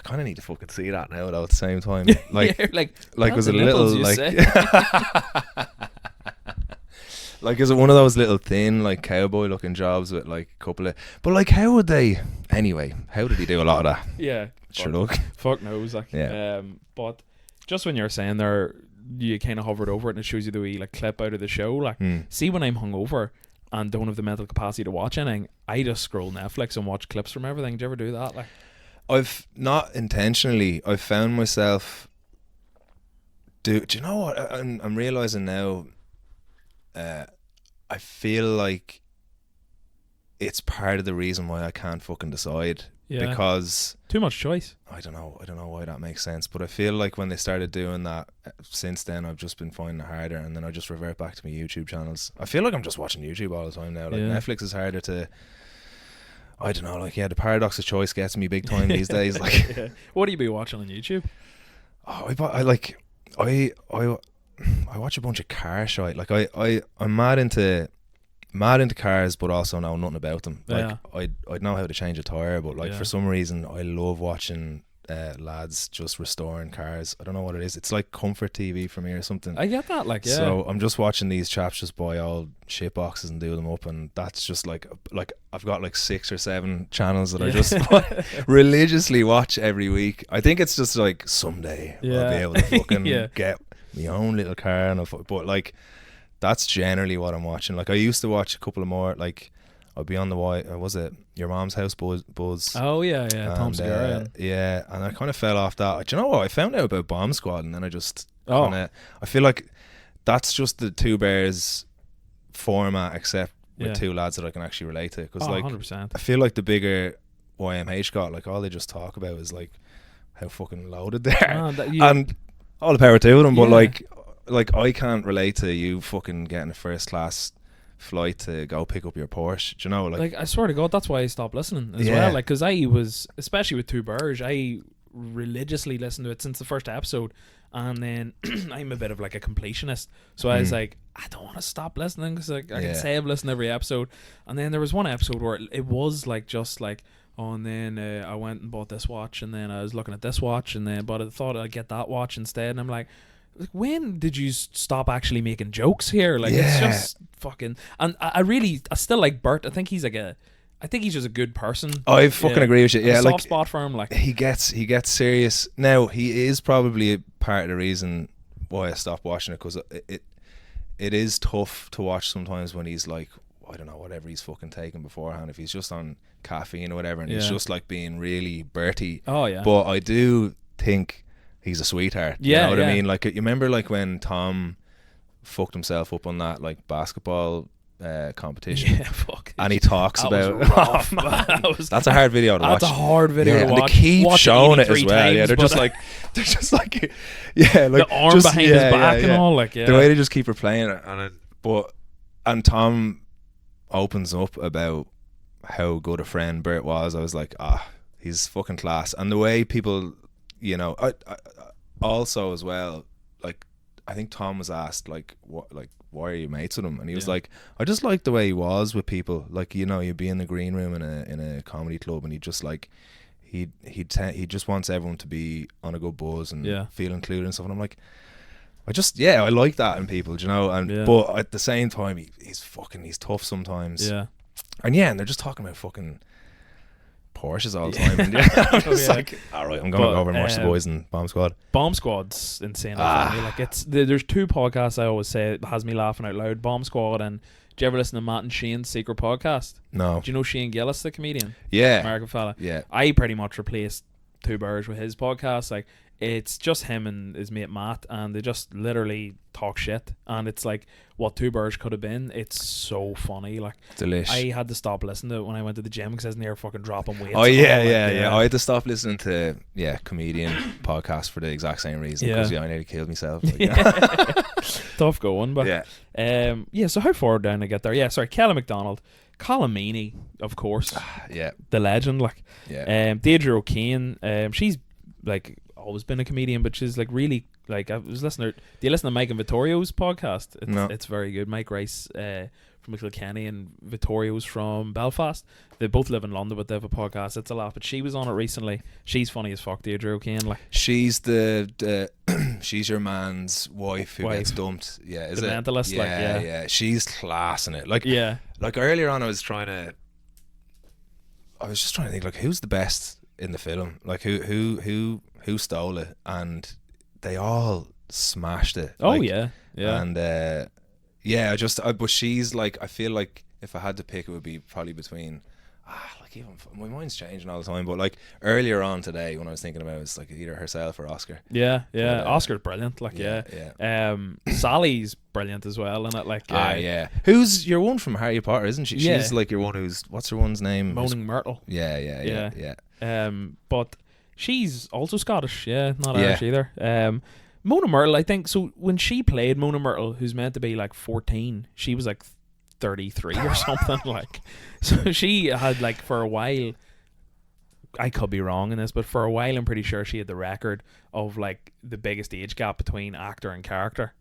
kind of need to fucking see that now though at the same time. Like, like was it a little like like, is it one of those little thin like cowboy looking jobs with like a couple of, but like, how did he do a lot of that? Yeah, sure, look, fuck knows, like. But just when you're saying there, you kind of hovered over it and it shows you the wee like clip out of the show, like, see, when I'm hungover and don't have the mental capacity to watch anything, I just scroll Netflix and watch clips from everything. Do you ever do that? Like, I've not intentionally. I've found myself do you know what I'm realizing now? I feel like it's part of the reason why I can't fucking decide. Because too much choice. I don't know why that makes sense, but I feel like when they started doing that, since then I've just been finding it harder, and then I just revert back to my YouTube channels. I feel like I'm just watching YouTube all the time now. Like, Netflix is harder to, I don't know, like, the paradox of choice gets me big time these days. Like, what do you be watching on YouTube? I watch a bunch of car shit. Like, I'm mad into cars, but also know nothing about them. Like, I'd know how to change a tire, but like, for some reason I love watching lads just restoring cars. I don't know what it is. It's like comfort TV for me or something. I get that, like, So I'm just watching these chaps just buy old shit boxes and do them up, and that's just like I've got like 6 or 7 channels that I just religiously watch every week. I think it's just like, someday I'll be able to fucking get my own little car, and but like, that's generally what I'm watching. Like, I used to watch a couple of more, like, I'd be on the was it Your Mom's House Buzz? Oh yeah, Tom Segura. And I kind of fell off that. Do you know what? I found out about Bomb Squad, and then I just I feel like that's just the Two Bears format, except with 2 lads that I can actually relate to. Because like, 100%. I feel like the bigger YMH got, like, all they just talk about is like how fucking loaded they are, and all the power to them. But like I can't relate to you fucking getting a first class flight to go pick up your Porsche. Do you know, like I swear to God, that's why I stopped listening as well. Like, because I was, especially with Two Bears, I religiously listened to it since the first episode, and then I'm a bit of like a completionist, so I was like, I don't want to stop listening, because like, I can say I've listened to every episode. And then there was one episode where it was like, just like oh, and then I went and bought this watch, and then I was looking at this watch, and then but I thought I'd get that watch instead, and I'm like, when did you stop actually making jokes here? Like, it's just fucking. And I still like Bert. I think he's just a good person. I fucking agree with you. Yeah, soft spot for him. Like, he gets serious. Now, he is probably a part of the reason why I stopped watching it, because it is tough to watch sometimes when he's like, I don't know, whatever he's fucking taking beforehand, if he's just on caffeine or whatever, and he's just like being really Bertie. Oh yeah. But I do think he's a sweetheart. You know what I mean? Like, you remember like when Tom fucked himself up on that like basketball competition, and he talks about that's a hard video to watch. That's a hard video to watch. And they keep showing it as well. Yeah, they're just like yeah, like the arm behind his back and all, like the way they just keep replaying it. And Tom opens up about how good a friend Bert was. I was like, he's fucking class. And the way people, you know, I also as well, like, I think Tom was asked like, what, like, why are you mates with him? And he was like, I just like the way he was with people. Like, you know, you'd be in the green room in a comedy club, and he just like, he just wants everyone to be on a good buzz and feel included and stuff. And I'm like, I like that in people, you know. And but at the same time, he's tough sometimes. Yeah. And they're just talking about fucking Porsches all the time. And I'm just like, all right, I'm going to go over and watch the boys in Bomb Squad. Bomb Squad's insane. Like, there's two podcasts I always say it has me laughing out loud: Bomb Squad and. Do you ever listen to Matt and Shane's secret podcast? No. Do you know Shane Gillis, the comedian? Yeah. American fella. Yeah. I pretty much replaced Two Birds with his podcast. Like, it's just him and his mate Matt, and they just literally talk shit, and it's like what Two Birds could have been. It's so funny. Like, delish. I had to stop listening to it when I went to the gym because I was near fucking dropping weight. Oh yeah. I had to stop listening to comedian podcasts for the exact same reason, because I nearly killed myself. Like, tough going, but so how far down to get there? Yeah, sorry, Kelly MacDonald, Colin Meaney, of course. The legend. Like, Deirdre O'Kane. She's like always been a comedian, but she's like really, like, I was listening to, do you listen to Mike and Vittorio's podcast? It's very good. Mike Rice from Kilkenny and Vittorio's from Belfast. They both live in London, but they have a podcast. It's a laugh. But she was on it recently. She's funny as fuck, Deirdre O'Kane. Like, she's the she's your man's wife who gets dumped. Yeah, is the it? Mentalist. Yeah. She's class in it. Like, like earlier on, I was just trying to think, like, who's the best in the film? Like, who stole it? And they all smashed it. Oh, like, yeah. And but she's like, I feel like if I had to pick, it would be probably between like, even my mind's changing all the time, but like earlier on today when I was thinking about it, it's like either herself or Oscar. But, Oscar's brilliant. Like, Sally's brilliant as well, isn't it? Like, who's your one from Harry Potter, isn't she? She's like your one who's, what's her one's name? Moaning Myrtle. Yeah. But she's also Scottish, not Irish either. Mona Myrtle, I think, so when she played Mona Myrtle, who's meant to be like 14, she was like 33 or something. Like, so she had, like, for a while, I could be wrong in this, but for a while I'm pretty sure she had the record of like the biggest age gap between actor and character.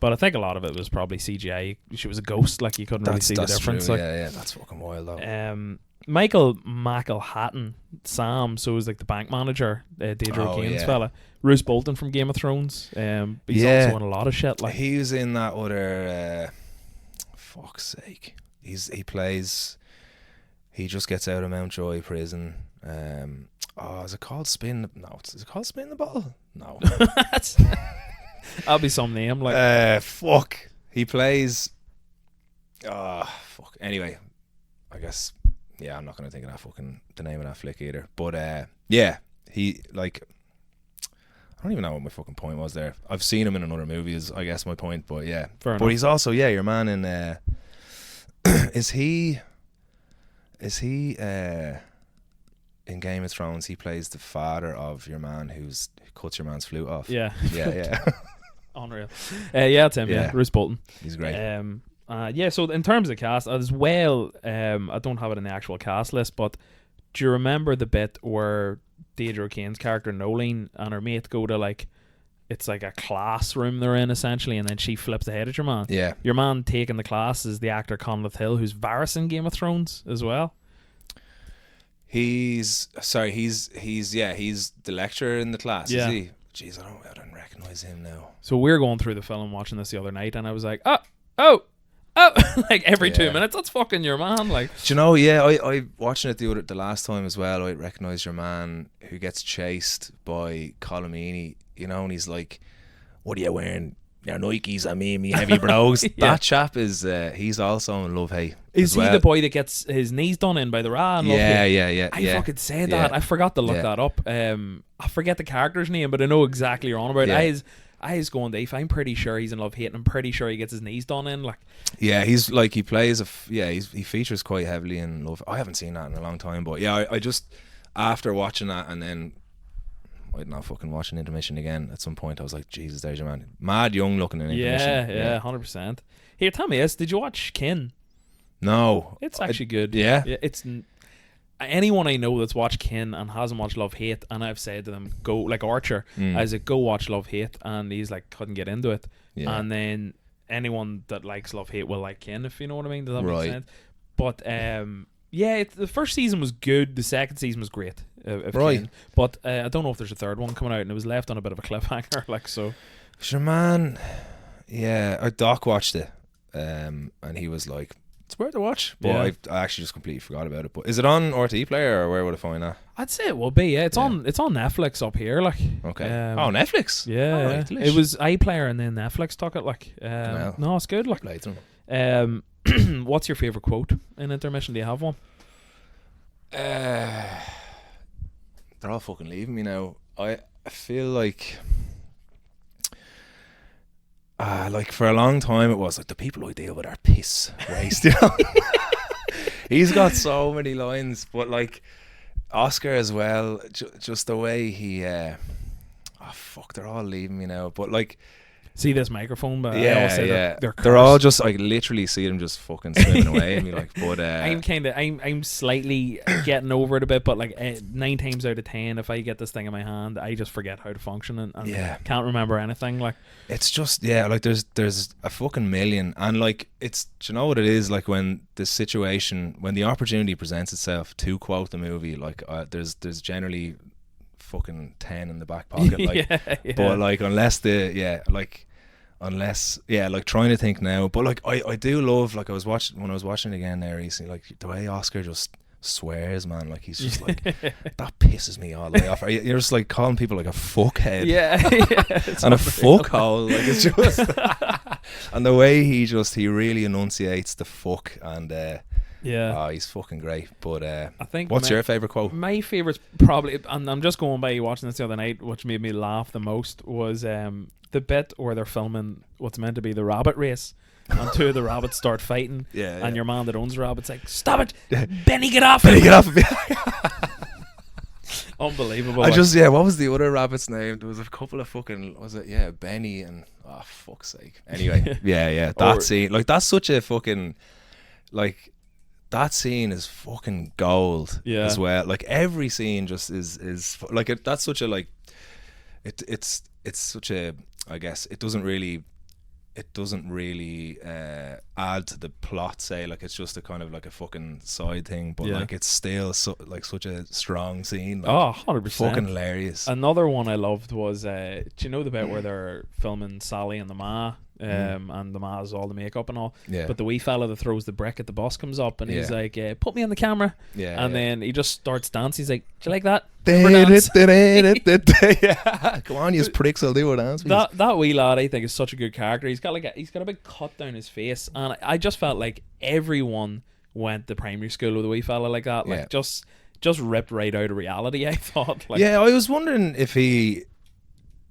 But I think a lot of it was probably CGI. She was a ghost, like, you couldn't really see the difference. True. Like, that's fucking wild though. Michael McElhatton, Sam, so was like the bank manager, Deirdre O'Kane's fella. Roose Bolton from Game of Thrones. He's also in a lot of shit. Like, he was in that other. Fuck's sake, he just gets out of Mountjoy prison. Is it called Spin? No, is it called Spin the Bottle? No, that'll be some name. Like, fuck. He plays. Fuck. Anyway, I guess. Yeah, I'm not gonna think of the name of that flick either. But he, like, I don't even know what my fucking point was there. I've seen him in another movie, is I guess my point. But yeah, fair but enough. He's also your man in. Is he in Game of Thrones? He plays the father of your man who cuts your man's flute off. Yeah. Unreal. It's him. Yeah. Roose Bolton. He's great. So in terms of cast as well, I don't have it in the actual cast list, but do you remember the bit where Deirdre O'Kane's character Nolene and her mate go to, like, it's like a classroom they're in essentially, and then she flips ahead at your man? Yeah. Your man taking the class is the actor Conleth Hill, who's Varys in Game of Thrones as well. He's the lecturer in the class, Yeah. is he? Jeez, I don't recognise him now. So we're going through the film watching this the other night, and I was like, oh, like every 2 minutes, that's fucking your man. Like, Do you know? Yeah, I watching it the last time as well. I recognised your man who gets chased by Colomini. You know, and he's like, "What are you wearing? Your Nikes and me heavy brogues." Yeah. That chap is he's also in Love Hate. is as he well. the boy that gets his knees done in by the Ra? And Yeah. I fucking said that. I forgot to look that up. I forget the character's name, but I know exactly what you're on about. Yeah. I was going, Dave, I'm pretty sure he's in Love Hate, and I'm pretty sure he gets his knees done in. Like, Yeah, he's like he plays he features quite heavily in Love. I haven't seen that in a long time, but yeah, I just after watching that and then I'd not fucking watching Intermission again at some point. I was like, Jesus, there's your man, mad young looking in Intermission. yeah, 100%. Here, tell me this: did you watch Kin? No, It's actually good. Yeah, it's anyone I know that's watched Kin and hasn't watched Love Hate, and I've said to them, go, like Archer, I was like, go watch Love Hate, and he's like, couldn't get into it. Yeah. And then anyone that likes Love Hate will like Kin, if you know what I mean. Does that Right. make sense? But yeah, the first season was good. The second season was great. Of Right. Kin. But I don't know if there's a third one coming out, and it was left on a bit of a cliffhanger. Like, so. Sure, man. Yeah, our doc watched it, and he was like, "It's worth a watch." But Yeah. I actually just completely forgot about it. But is it on RTE Player or where would I find that? I'd say it will be. Yeah, it's Yeah. on Netflix up here. Like, Okay. Yeah, Netflix. yeah. Alright, delish. It was iPlayer and then Netflix took it. Like, Well. no, it's good. Like, Play them. what's your favorite quote in Intermission? Do you have one? They're all fucking leaving me now. I feel like for a long time it was like, the people I deal with are piss waste, you know. He's got so many lines, but like Oscar as well, just the way he they're all leaving me now, but like See this microphone, but I always say they're they're all cursed. just, I literally see them just fucking swimming away at me, like, but I'm slightly getting over it a bit, but like 9 times out of 10, if I get this thing in my hand, I just forget how to function and Yeah. can't remember anything. Like, it's just, yeah, like there's a fucking million, and like it's, do you know what it is, like when the situation, when the opportunity presents itself to quote the movie, like there's generally fucking 10 in the back pocket, like, yeah. but like unless like trying to think now, but like I do love, like I was watching it again there recently, like the way Oscar just swears, man, like he's just like, that pisses me all the way off. You're just like calling people like a fuckhead, yeah, and a fuckhole, like it's just and the way he really enunciates the fuck, and he's fucking great. But I think what's your favourite quote? My favourite's probably, and I'm just going by watching this the other night, which made me laugh the most, was the bit where they're filming what's meant to be the rabbit race, and 2 of the rabbits start fighting, and your man that owns the rabbit's like, "Stop it, Benny, get off Benny, him." get off of me. Unbelievable. What was the other rabbit's name? There was a couple of fucking, was it, Benny, and oh fuck's sake. Anyway, that scene, like that's such a fucking, like, that scene is fucking gold as well. Like every scene just is like that's such a, like, it's such a, I guess it doesn't really add to the plot, say, like it's just a kind of like a fucking side thing, but like it's still like such a strong scene, like, 100%. fucking hilarious. Another one I loved was, do you know the bit where they're filming Sally and the Ma, and the Ma has all the makeup and all, but the wee fella that throws the brick at the bus comes up and he's like, put me on the camera, then he just starts dancing. He's like, do you like that? Come on, you pricks, I'll do it. That wee lad, I think, is such a good character. He's got a big cut down his face, and I just felt like everyone went to primary school with a wee fella like that, like just ripped right out of reality. I thought, like, I was wondering if he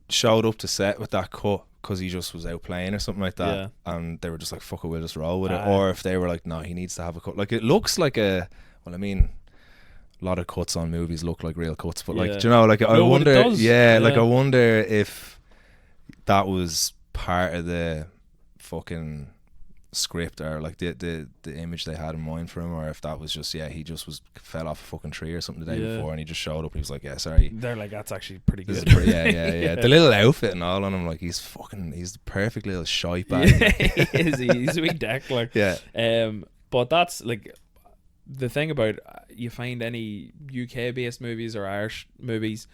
showed up to set with that cut because he just was out playing or something like that, and they were just like, fuck it, we'll just roll with it, or if they were like, no, he needs to have a cut. Like, it looks like a lot of cuts on movies look like real cuts, but like, do you know, like, I wonder, like, I wonder if that was part of the fucking script, or like the image they had in mind for him, or if that was just, he just fell off a fucking tree or something the day before, and he just showed up and he was like, sorry. They're like, that's actually pretty good. The little outfit and all on him, like, he's the perfect little shy bag. He's a wee deck, like, but that's like the thing about, you find any UK based movies or Irish movies,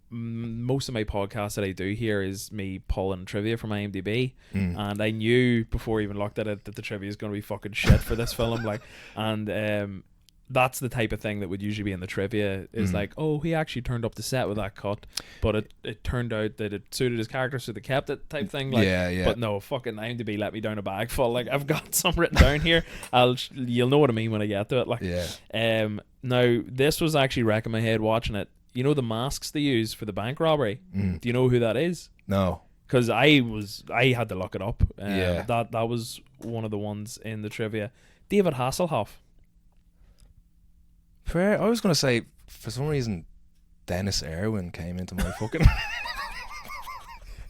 most of my podcasts that I do here is me pulling trivia from IMDb, and I knew before I even looked at it that the trivia is going to be fucking shit for this film, like, and that's the type of thing that would usually be in the trivia is like, oh, he actually turned up the set with that cut, but it turned out that it suited his character, so they kept it type thing, like, but no, fucking IMDb let me down a bag full. Like, I've got some written down here. You'll know what I mean when I get to it, like. Now this was actually wrecking my head watching it. You know the masks they use for the bank robbery? Do you know who that is? No. Because I had to look it up. That was one of the ones in the trivia. David Hasselhoff. Fair. I was going to say, for some reason, Dennis Irwin came into my fucking...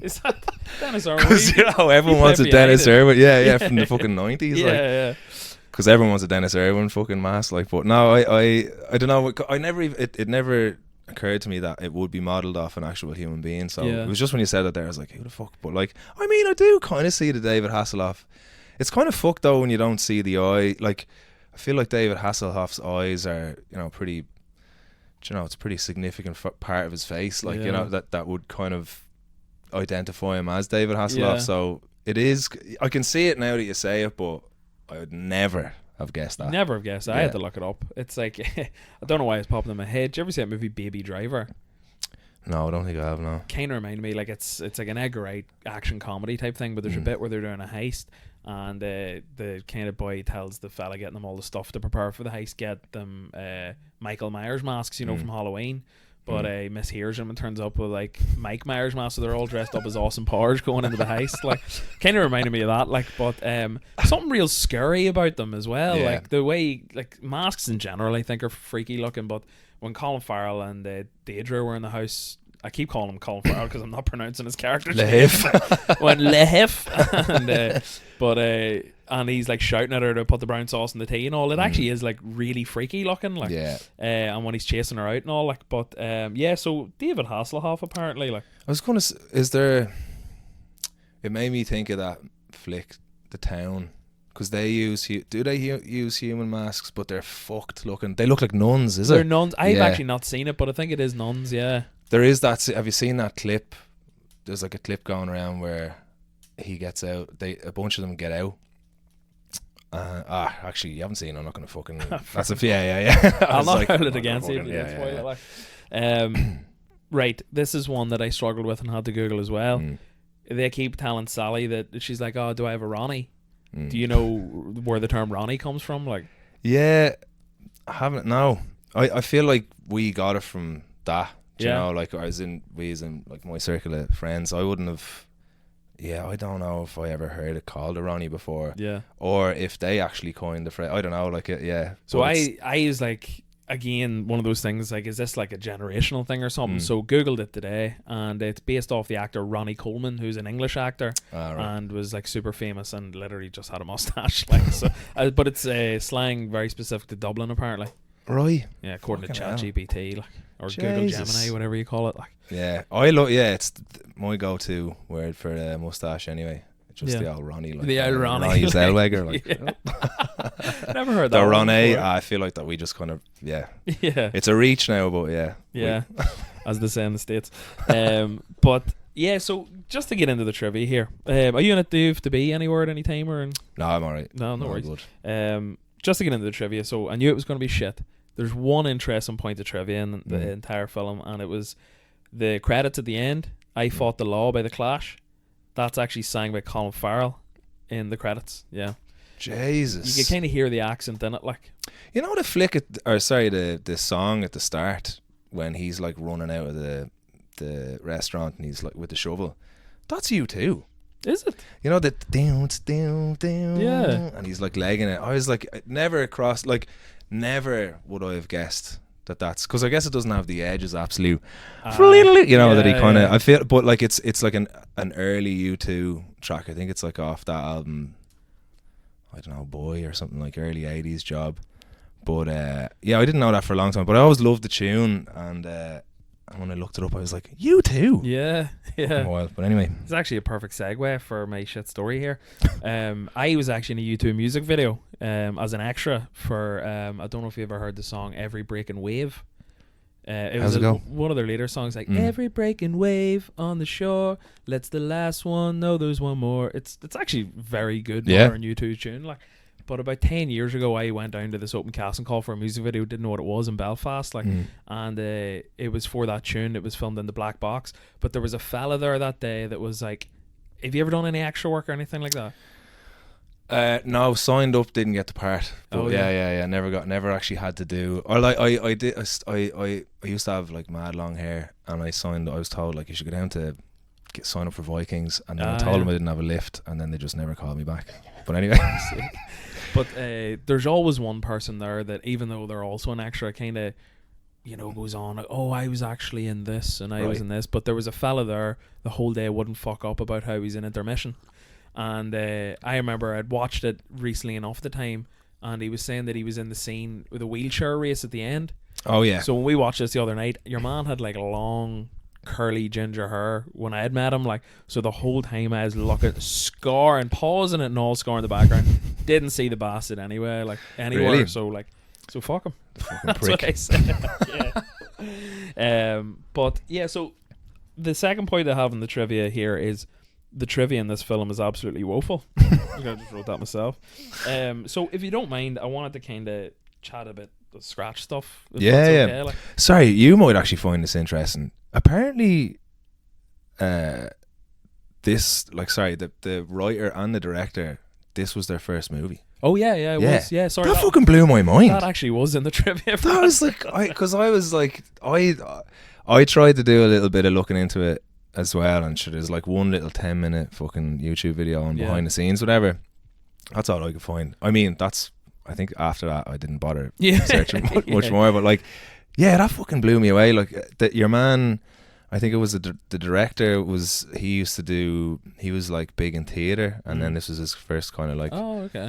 Is that Dennis Irwin? Because you know everyone wants a Dennis Irwin. Yeah, from the fucking 90s. Yeah. Because everyone wants a Dennis Irwin fucking mask. Like, but no, I don't know. I never even... It never occurred to me that it would be modelled off an actual human being. So it was just when you said that there, I was like, who the fuck? But like, I mean, I do kind of see the David Hasselhoff. It's kind of fucked though when you don't see the eye. Like, I feel like David Hasselhoff's eyes are, pretty, it's a pretty significant part of his face. Like, that would kind of identify him as David Hasselhoff. Yeah. So it is, I can see it now that you say it, but I would never have guessed that. Never have guessed. I had to look it up. It's like, I don't know why it's popping in my head. Did you ever see that movie Baby Driver? No, I don't think I have, no. Kind of reminded me, like, it's like an Edgar Wright action comedy type thing, but there's a bit where they're doing a heist, and the kind of boy tells the fella getting them all the stuff to prepare for the heist, get them Michael Myers masks, from Halloween. But he mishears him and turns up with like Mike Myers masks, so they're all dressed up as Austin Powers going into the heist. Like, kind of reminded me of that. Like, but something real scary about them as well. Yeah. Like the way, like, masks in general, I think are freaky looking. But when Colin Farrell and Deidre were in the house, I keep calling him Colin Farrell because I'm not pronouncing his character's name. When Lehif, and he's like shouting at her to put the brown sauce in the tea and all. It actually is like really freaky looking, like. Yeah. And when he's chasing her out and all, like. But so David Hasselhoff apparently, like. I was gonna. Is there? It made me think of that flick, The Town, because they use. Do they use human masks? But they're fucked looking. They look like nuns. They're nuns. I've actually not seen it, but I think it is nuns. Yeah. There is that. Have you seen that clip? There's like a clip going around where he gets out. A bunch of them get out. Actually, you haven't seen it. I'm not going to fucking. That's a yeah. I'll not hold it against you. Right. This is one that I struggled with and had to Google as well. They keep telling Sally that she's like, "Oh, do I have a Ronnie?" Do you know where the term Ronnie comes from? Like, yeah, I haven't. No, I feel like we got it from that. You know, like as in like my circle of friends, I wouldn't have. Yeah, I don't know if I ever heard it called a Ronnie before. Yeah, or if they actually coined the phrase. I don't know. Like it. Yeah. So I was like, again, one of those things. Like, is this like a generational thing or something? So Googled it today, and it's based off the actor Ronnie Coleman, who's an English actor, and was like super famous and literally just had a mustache. Like, so, but it's slang very specific to Dublin apparently. Right. Yeah, according to ChatGPT, like, or Google Gemini, whatever you call it, like. Yeah, I love. Yeah, it's my go-to word for mustache anyway. Just the old Ronnie, like the old Ronnie, Ronnie Zellweger, like. Never heard that. The Ronnie. I feel like that we just kind of It's a reach now, but as they say in the States. But yeah, so just to get into the trivia here, are you in it to be anywhere at any time or? No, I'm alright. No worries. Good. Just to get into the trivia, so I knew it was going to be shit. There's one interesting point of trivia in the entire film, and it was the credits at the end. I Fought the Law by The Clash. That's actually sang by Colin Farrell in the credits. Yeah. Jesus. You can kind of hear the accent in it, like. You know the flick the song at the start when he's like running out of the restaurant and he's like with the shovel. That's you too. Is it? You know that down, and he's like legging it. I was like, never would I have guessed that's because I guess it doesn't have the edges absolute, that he kind of. I feel, but like it's like an early U2 track. I think it's like off that album. I don't know, Boy or something, like early 80s Job. But I didn't know that for a long time. But I always loved the tune, and And when I looked it up, I was like, you too. Yeah. Wild. But anyway, It's actually a perfect segue for my shit story here. I was actually in a U2 music video as an extra for I don't know if you ever heard the song Every Breaking Wave. It How's was it go? one of their later songs, like every breaking wave on the shore lets the last one know there's one more. It's actually very good modern U2 tune. Like, but about 10 years ago, I went down to this open casting call for a music video. Didn't know what it was in Belfast, like, and it was for that tune. It was filmed in the Black Box. But there was a fella there that day that was like, "Have you ever done any extra work or anything like that?" No, signed up, didn't get the part. But Oh, yeah. Never actually had to do. Or like I did. I used to have like mad long hair, and I was told like you should go down to sign up for Vikings, and then I told them I didn't have a lift, and then they just never called me back. But anyway. But there's always one person there that, even though they're also an extra, kind of, goes on like, "Oh, I was actually in this and I was in this." But there was a fella there the whole day wouldn't fuck up about how he's in Intermission. And I remember I'd watched it recently enough the time, and he was saying that he was in the scene with a wheelchair race at the end. Oh yeah. So when we watched this the other night, your man had like long curly ginger hair when I had met him, like, so the whole time I was looking, scoring, pausing it and all, scoring the background. Didn't see the bastard anyway, like anywhere. Really? So fuck him. Fucking That's prick. what I said. Yeah. But yeah, so the second point I have in the trivia here is the trivia in this film is absolutely woeful. I just wrote that myself. So if you don't mind, I wanted to kind of chat a bit the scratch stuff. If that's okay. Like, Sorry, you might actually find this interesting. Apparently, the writer and the director, this was their first movie. oh yeah, it was. Yeah, sorry. That fucking blew my mind. That actually was in the trivia. That was like, because I was like, I tried to do a little bit of looking into it as well, and sure, there's like one little 10-minute fucking YouTube video on behind the scenes, whatever. That's all I could find. I mean, I think after that I didn't bother searching much more, but like, yeah, that fucking blew me away. Like, your man, I think it was the director, he was like big in theatre, and then this was his first kind of like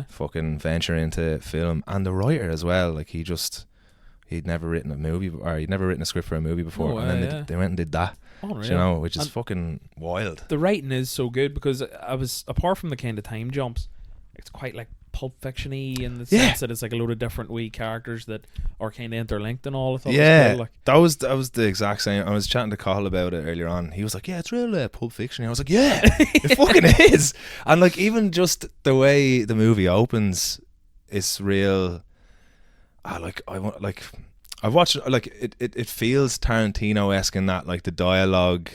fucking venture into film. And the writer as well, like he'd never written a movie, or he'd never written a script for a movie before, and then they went and did that. Unreal. Which is fucking wild. The writing is so good, because I was, apart from the kind of time jumps, it's quite like Pulp Fiction-y in the sense that it's like a load of different wee characters that are kind of interlinked and all. Yeah, that was the exact same. I was chatting to Cathal about it earlier on. He was like, "Yeah, it's real Pulp Fiction." I was like, "Yeah, it fucking is." And like, even just the way the movie opens, it's real. I've watched like it feels Tarantino-esque in that, like, the dialogue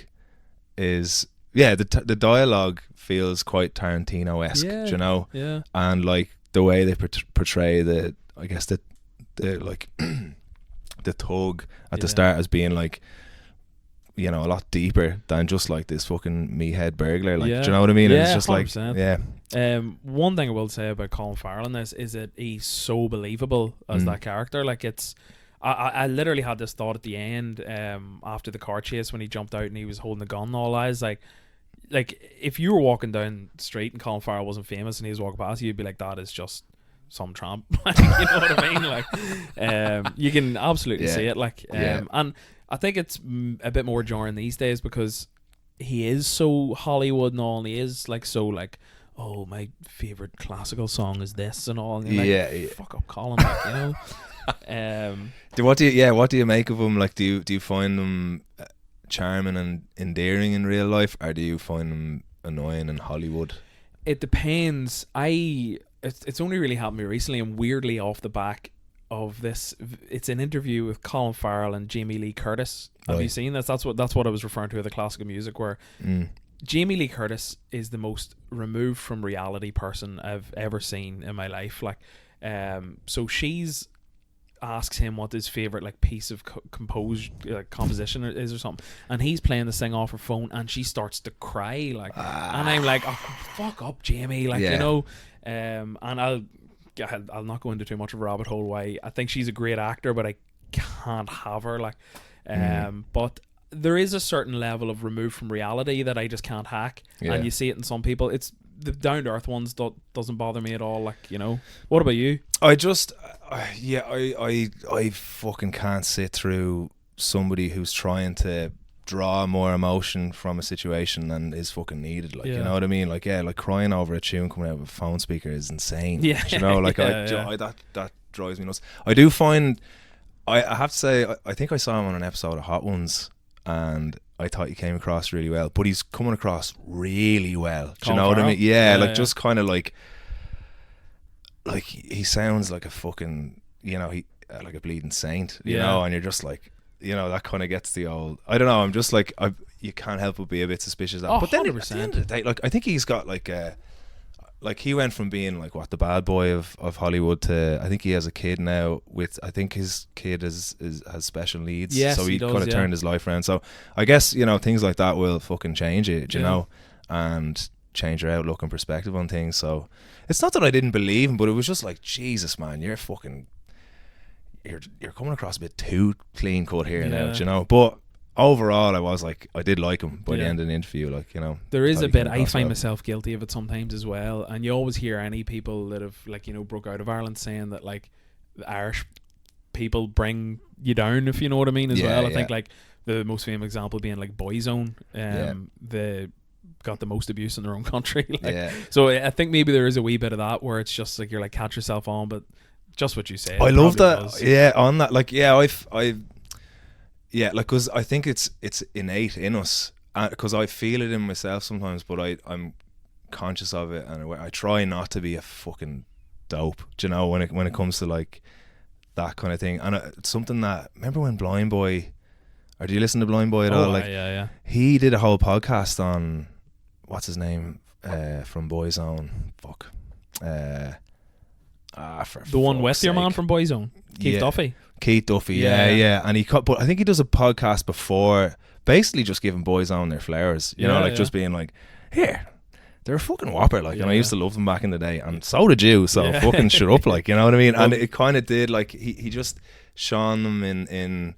is the dialogue feels quite Tarantino-esque, and like the way they portray the like the tug at the start as being like, a lot deeper than just like this fucking meathead burglar, like, do you know what I mean? Yeah, it's just 100%. like, one thing I will say about Colin Farrell in this is that he's so believable as that character. Like, it's, I literally had this thought at the end, after the car chase when he jumped out and he was holding the gun and all that. Is like if you were walking down the street and Colin Farrell wasn't famous and he was walking past you, you'd be like, that is just some tramp. You know what I mean? Like, you can absolutely see it. Like, and I think it's a bit more jarring these days because he is so Hollywood and all, and he is like so like, oh, my favorite classical song is this and all. And you're like, fuck up, Colin. Like, what do you make of him? Like, do you find him charming and endearing in real life, or do you find him annoying in Hollywood? It depends. It's only really happened to me recently, and weirdly off the back of this, it's an interview with Colin Farrell and Jamie Lee Curtis. Have you seen this? That's what I was referring to with the classical music, where Jamie Lee Curtis is the most removed from reality person I've ever seen in my life. Like, so she's asks him what his favorite like piece of composition is or something, and he's playing this thing off her phone, and she starts to cry, like, and I'm like, oh, fuck up, Jamie, like, you know. And I'll not go into too much of a rabbit hole why I think she's a great actor, but I can't have her, like, but there is a certain level of removed from reality that I just can't hack, and you see it in some people. It's the down to earth ones doesn't bother me at all, like, you know. What about you? I just I fucking can't sit through somebody who's trying to draw more emotion from a situation than is fucking needed. Like, you know what I mean? Like, like crying over a tune coming out of a phone speaker is insane. Yeah. You know, like that drives me nuts. I do find, I have to say, I think I saw him on an episode of Hot Ones, and I thought he came across really well, but he's coming across really well. Do you know what I mean? Yeah, just kind of like he sounds like a fucking, you know, he like a bleeding saint, you know, and you're just like, you know, that kind of gets the old, I don't know, I'm just like, you can't help but be a bit suspicious of that. But then 100%. at the end of the day, like, I think he's got like he went from being like the bad boy of Hollywood to, I think he has a kid now with, I think his kid has special needs. Yes, so he does, kind of turned his life around. So I guess, you know, things like that will fucking change it, you know, and change your outlook and perspective on things. So it's not that I didn't believe him, but it was just like, Jesus, man, you're fucking, you're coming across a bit too clean cut here now, you know. But overall, I was like, I did like him by the end of the interview, like, you know. There is a bit, I find myself guilty of it sometimes as well, and you always hear any people that have, like, you know, broke out of Ireland saying that, like, the Irish people bring you down, if you know what I mean, as well. I think, like, the most famous example being, like, Boyzone. They got the most abuse in their own country. Like, so I think maybe there is a wee bit of that where it's just, like, you're like, catch yourself on, but just what you say. I love that. On that. Like, like, because I think it's innate in us, because I feel it in myself sometimes, but I'm conscious of it, and I try not to be a fucking dope, do you know, when it comes to, like, that kind of thing. And it's something that, remember when Blind Boy, or do you listen to Blind Boy at all? Like, he did a whole podcast on, what's his name, from Boyzone, the one with your man from Boyzone, Keith Duffy. Keith Duffy, and he cut, but I think he does a podcast before, basically just giving Boyzone their flowers, you know, like just being like, here, they're a fucking whopper, like, and I used to love them back in the day, and so did you, so fucking shut up, like, you know what I mean? And it kind of did, like, he just shone them in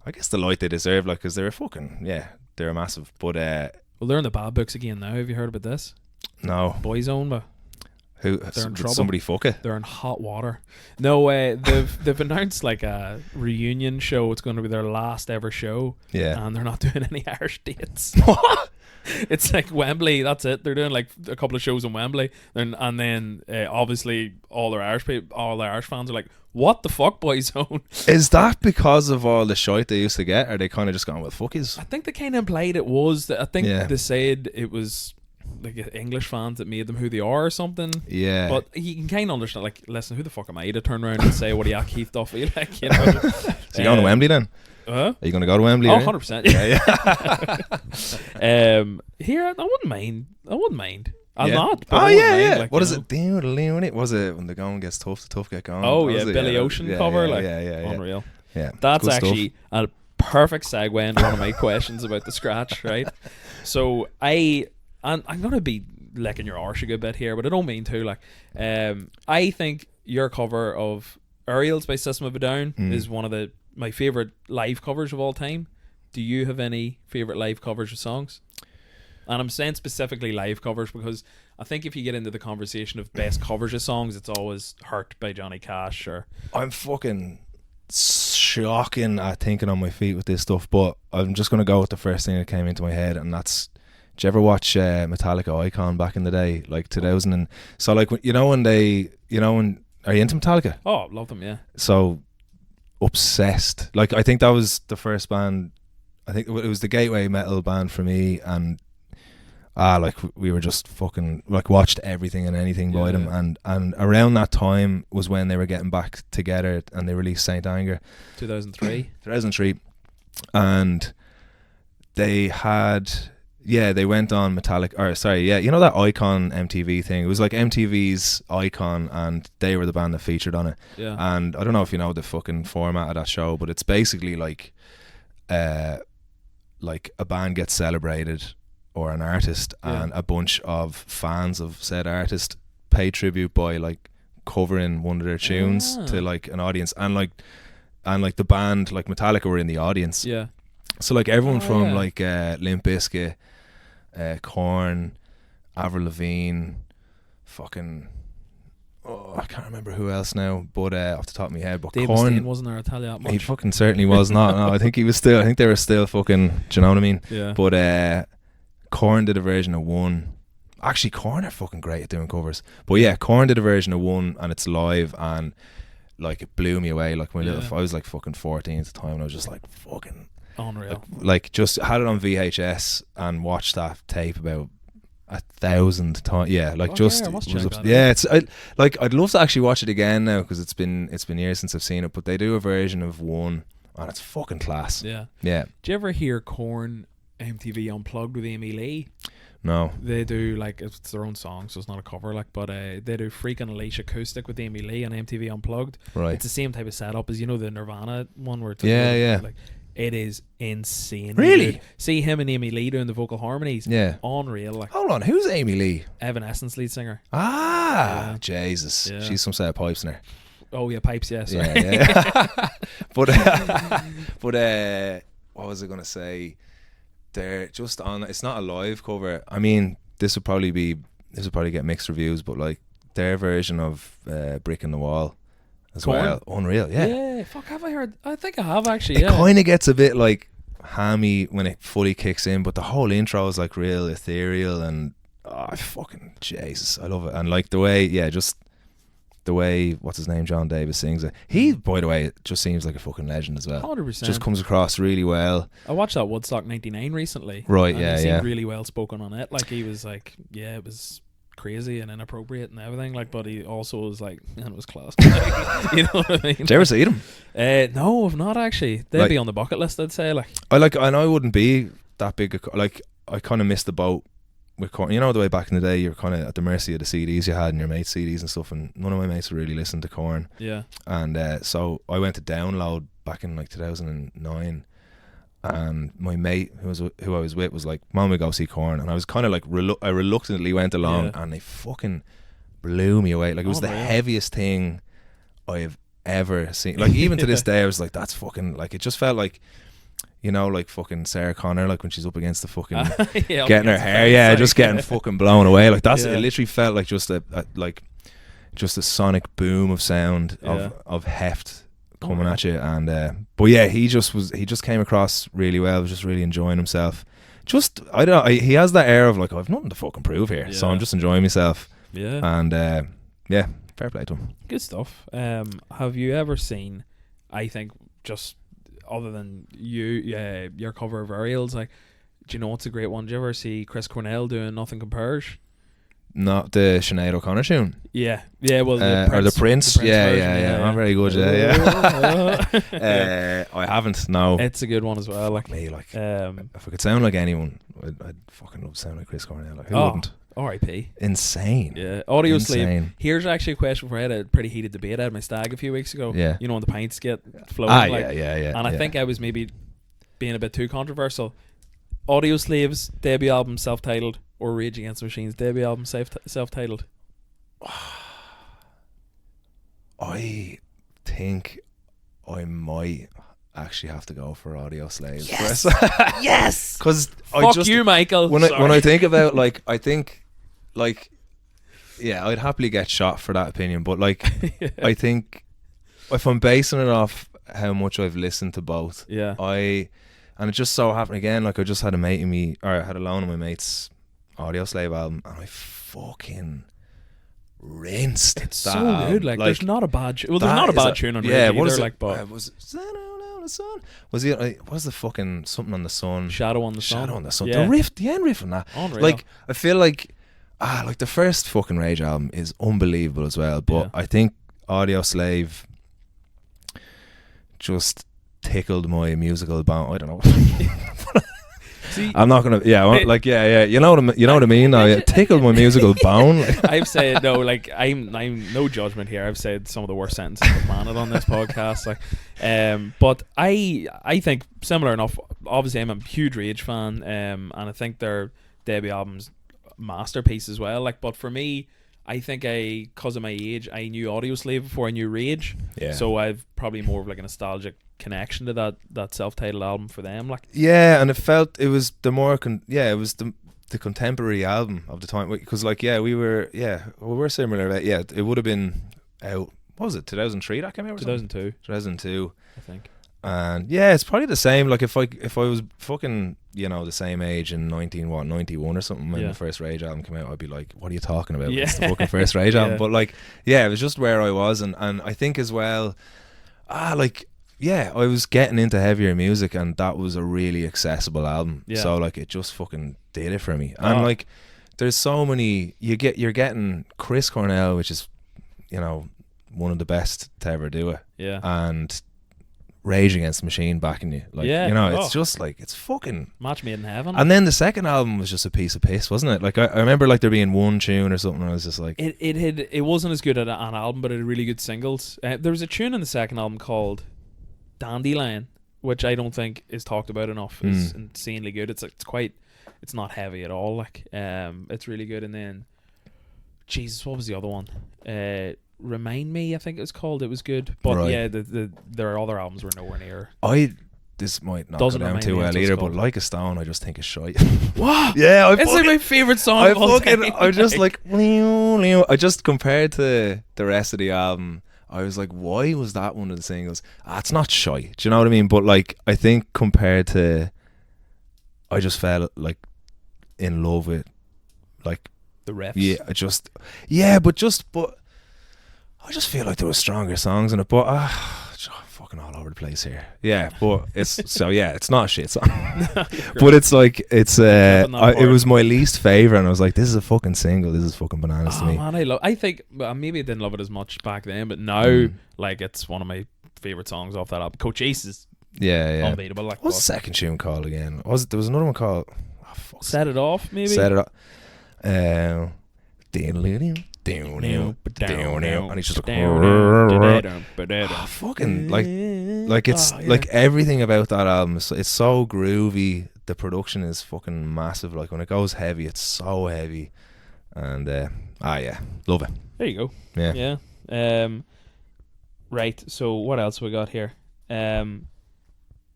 I guess the light they deserve, like, because they're a fucking, they're massive, but well, they're in the bad books again now. Have you heard about this? No. Boyzone, but who, they're in trouble. Somebody fuck it? They're in hot water. No, they've announced, like, a reunion show. It's going to be their last ever show. Yeah. And they're not doing any Irish dates. What? It's like Wembley. That's it. They're doing, like, a couple of shows in Wembley, and then obviously all their Irish fans are like, "What the fuck, Boyzone?" Is that because of all the shite they used to get? Or are they kind of just going, "Well, fuckies"? I think they kind of implied it was. I think they said it was, like, English fans that made them who they are or something. Yeah. But you can kind of understand, like, listen, who the fuck am I to turn around and say, what do you at Keith Duffy? Like, you know. So you going to Wembley then? Are you going to go to Wembley? Oh, 100%. Yeah. Here, I wouldn't mind. I'm not. Oh, yeah. Like, what is it? Was it when the going gets tough, the tough get going? Oh, yeah. Billy Ocean cover. Unreal. Yeah. That's actually a perfect segue into one of my questions about the scratch, right? So I'm going to be licking your arse a good bit here, but I don't mean to. Like, I think your cover of Aerials by System of a Down is one of my favourite live covers of all time. Do you have any favourite live covers of songs? And I'm saying specifically live covers because I think if you get into the conversation of best covers of songs, it's always Hurt by Johnny Cash. Or I'm fucking shocking at thinking on my feet with this stuff, but I'm just going to go with the first thing that came into my head, and that's, did you ever watch Metallica Icon back in the day, like 2000? And so, like, are you into Metallica? Oh, love them, yeah. So obsessed. Like, I think that was the first band, I think it was the gateway metal band for me, and like, we were just fucking, like, watched everything and anything by them, and around that time was when they were getting back together, and they released Saint Anger 2003, and they had they went on Metallica, you know that Icon MTV thing? It was like MTV's Icon, and they were the band that featured on it. Yeah. And I don't know if you know the fucking format of that show, but it's basically like a band gets celebrated, or an artist, and a bunch of fans of said artist pay tribute by, like, covering one of their tunes to, like, an audience, and like the band, like Metallica, were in the audience. Yeah. So, like, everyone from like Limp Bizkit, Korn, Avril Lavigne, fucking I can't remember who else now, but off the top of my head, but Dave Korn, Mustaine wasn't there, I tell you that much. he fucking certainly was not. No, I think he was still. I think they were still fucking. Do you know what I mean? Yeah. But Korn did a version of One. Actually, Korn are fucking great at doing covers. But yeah, Korn did a version of One, and it's live, and like it blew me away. Like I was like fucking 14 at the time, and I was just like fucking unreal. Like just had it on VHS and watched that tape about 1,000 times. Yeah, like I'd love to actually watch it again now, because it's been years since I've seen it. But they do a version of One, and it's fucking class. Yeah. Yeah. Do you ever hear Korn MTV Unplugged with Amy Lee? No. They do, like, it's their own song, so it's not a cover, like, but they do Freak and Unleash acoustic with Amy Lee on MTV Unplugged. Right. It's the same type of setup as, you know, the Nirvana one where it's yeah. like, it is insane. Really? Good. See him and Amy Lee doing the vocal harmonies. Yeah. Unreal. Like, hold on, who's Amy Lee? Evanescence lead singer. Ah, Jesus. Yeah. She's some set of pipes in her. Oh yeah, pipes. Yeah, sorry. Yeah. but what was I gonna say? They're just on. It's not a live cover. I mean, this would probably get mixed reviews, but like their version of "Brick in the Wall" as Korn? well, unreal. Yeah. Yeah. Fuck, have I heard? I think I have actually. It kind of gets a bit like hammy when it fully kicks in, but the whole intro is like real ethereal, and fucking Jesus, I love it. And like the way, just the way, what's his name, John Davis sings it. He, by the way, just seems like a fucking legend as well. 100%. Just comes across really well. I watched that Woodstock '99 recently. Right, and yeah, he seemed yeah. really well spoken on it. Like, he was like, yeah, it was crazy and inappropriate and everything. Like, but he also was like, man, it was class. You know what I mean? Did you ever see them? No, I've not actually. They'd Like- be on the bucket list, I'd say. Like, And I wouldn't be that big. Like, I kind of missed the boat with Korn. You know, the way back in the day, you're kind of at the mercy of the CDs you had and your mates' CDs and stuff, and none of my mates really listened to Korn. yeah. And so I went to download back in like 2009, and my mate who I was with was like, "Mom, we go see Korn," and I was kind of like I reluctantly went along, and they fucking blew me away. Like, it was the heaviest thing I've ever seen. Like, even to this day, I was like, "That's fucking," like, it just felt like, you know, like fucking Sarah Connor, like when she's up against the fucking getting her hair, just getting fucking blown away. Like, that's it. Literally felt like just a sonic boom of sound of heft coming at you. And but yeah, he just came across really well. Was just really enjoying himself. Just, I don't know, he has that air of like, I've nothing to fucking prove here, so I'm just enjoying myself. Yeah. And yeah, fair play to him. Good stuff. Have you ever seen, I think, just other than your cover of Ariel's, like, do you know what's a great one? Did you ever see Chris Cornell doing Nothing Compares? Not the Sinead O'Connor tune. Yeah, well, or the Prince. Yeah, version, not very good. Yeah. I haven't. No, it's a good one as well. Like me, like if I could sound like anyone, I'd fucking love to sound like Chris Cornell. Like, who wouldn't? R.I.P. Insane. Yeah. Audio Insane. Slave. Here's actually a question for I had a pretty heated debate at my stag a few weeks ago. Yeah. You know, when the pints get flowing. Yeah. And I think I was maybe being a bit too controversial. Audio Slave's debut album self-titled, or Rage Against the Machine's debut album self-titled? I think I might actually have to go for Audio Slave. Yes. Yes. Because fuck you, Michael. When I think about, like, I think, like, yeah, I'd happily get shot for that opinion, but like, I think if I'm basing it off how much I've listened to both, and it just so happened again, like, I just had a mate in me, or I had a loan of my mate's Audio Slave album, and I fucking rinsed. It's that so album. good. Like, there's not a bad tune. Well, there's not a bad tune on Rage either. Like, but was the fucking something on the sun? Shadow on the Sun. Yeah. The end riff on that. Unreal. Like, I feel like like the first fucking Rage album is unbelievable as well, but I think Audio Slave just tickled my musical bone. I don't know. See, I'm not gonna. Yeah, you know what I mean. No, tickled my musical bone. I've said no. Like, I'm no judgment here. I've said some of the worst sentences I've managed on this podcast. Like, but I think similar enough. Obviously, I'm a huge Rage fan. And I think their debut album's masterpiece as well. Like, but for me, I think because of my age, I knew Audio Slave before I knew Rage. Yeah. So I've probably more of like a nostalgic connection to that self-titled album for them. Like, yeah, and it was the more it was the contemporary album of the time, because like we were similar. It would have been out. What was it? 2003 that came out. 2002. 2002. I think. And it's probably the same. Like if I was fucking the same age in 91 or something when the first Rage album came out, I'd be like, what are you talking about? It's the fucking first Rage album. But like it was just where I was, and I think as well, I was getting into heavier music, and that was a really accessible album. So like it just fucking did it for me. And like there's so many, you're getting Chris Cornell, which is one of the best to ever do it, and Rage Against the Machine backing you, like it's just like, it's fucking match made in heaven. And then the second album was just a piece of piss, wasn't it? Like I remember like there being one tune or something, and I was just like, it wasn't as good at an album, but it had really good singles. There was a tune in the second album called Dandelion, which I don't think is talked about enough. It's insanely good. It's not heavy at all. Like it's really good. And then Jesus, what was the other one? Remind Me, I think it was called. It was good, but their other albums were nowhere near. This might not go down too well either, but Like a Stone, I just think is shite. What? Yeah, it's like my favorite song. I just like I just compared to the rest of the album, I was like, why was that one of the singles? It's not shite. Do you know what I mean? But like, I think compared to, I just felt like in love with like the refs. But I just feel like there were stronger songs in it, but fucking all over the place here. Yeah, but it's it's not a shit song. But it's like it was my least favorite, and I was like, this is a fucking single. This is fucking bananas to me. Man, I think maybe I didn't love it as much back then, but now like it's one of my favorite songs off that album. Coach Ace is unbeatable. Like, what's the second tune called again? There was another one called Set It Off, maybe. Set It Off. And he's just like, fucking like it's like everything about that album. It's so groovy. The production is fucking massive. Like when it goes heavy, it's so heavy. And love it. There you go. Yeah. Right. So what else we got here? We're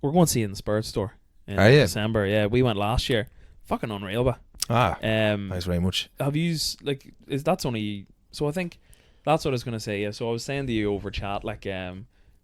going to see it in the Spurs store in December. Yeah, we went last year. Fucking unreal, but. Thanks very much. Have you that's only, so I think that's what I was going to say. Yeah, so I was saying to you over chat, like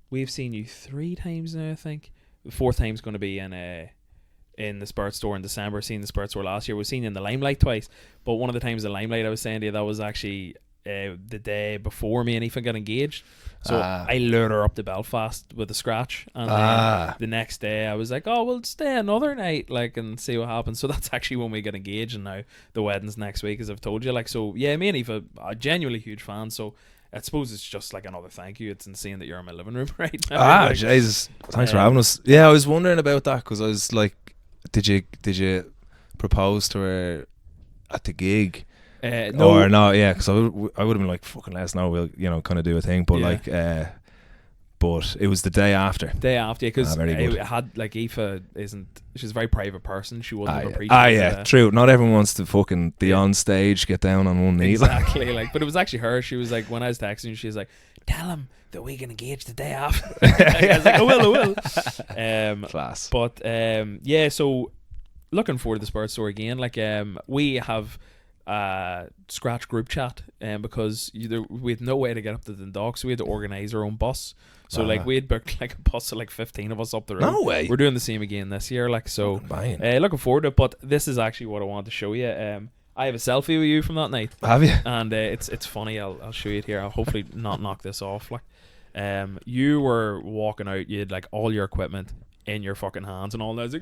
we've seen you 3 times now. I think the 4th time's going to be in the Spurs store in December. Seen the Spurs store last year. We've seen you in the Limelight twice, but one of the times the Limelight I was saying to you, that was actually the day before me and Aoife got engaged. So I lured her up to Belfast with a scratch, and then the next day I was like, oh, we'll stay another night, like, and see what happens. So that's actually when we get engaged, and now the wedding's next week, as I've told you. Like, so yeah, me and Aoife are genuinely huge fans. So I suppose it's just like another thank you. It's insane that you're in my living room right now. Jesus, thanks for having us. Yeah, I was wondering about that, because I was like, did you propose to her at the gig? No. Or no, yeah, because I would have been like, fucking let us know, we'll kind of do a thing, but but it was the day after. Because it had, like, Aoife she's a very private person. She wouldn't have appreciated true. Not everyone wants to fucking on stage get down on one knee. Exactly, like, but it was actually her. She was like, when I was texting her, she was like, tell him that we get engaged the day after. I was like, I will. Class. But so looking forward to the Spurs store again. Like, we have scratch group chat, because we had no way to get up to the dock, so we had to organise our own bus. So like we had booked like a bus of like 15 of us up the road. No way. We're doing the same again this year, like, so looking forward to it. But this is actually what I wanted to show you. I have a selfie with you from that night. Have you? And it's funny. I'll show you it here. I'll hopefully not knock this off. Like, you were walking out, you had like all your equipment in your fucking hands and all that. I was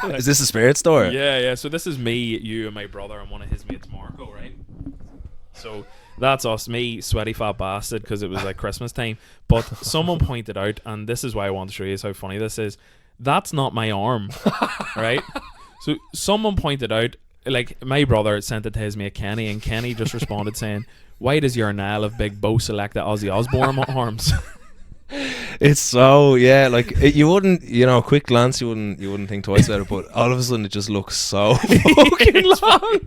like, is this a spirit store? Yeah. So this is me, you, and my brother, and one of his mates, Marco, right? So that's us, me, sweaty fat bastard, because it was like Christmas time. But someone pointed out, and this is why I want to show you how funny this is, that's not my arm, right? So someone pointed out, like, my brother sent it to his mate Kenny, and Kenny just responded saying, why does your Nile have big Bo Selecta Ozzy Osbourne arms? It's so like you wouldn't, quick glance, you wouldn't think twice about it, but all of a sudden it just looks so fucking long.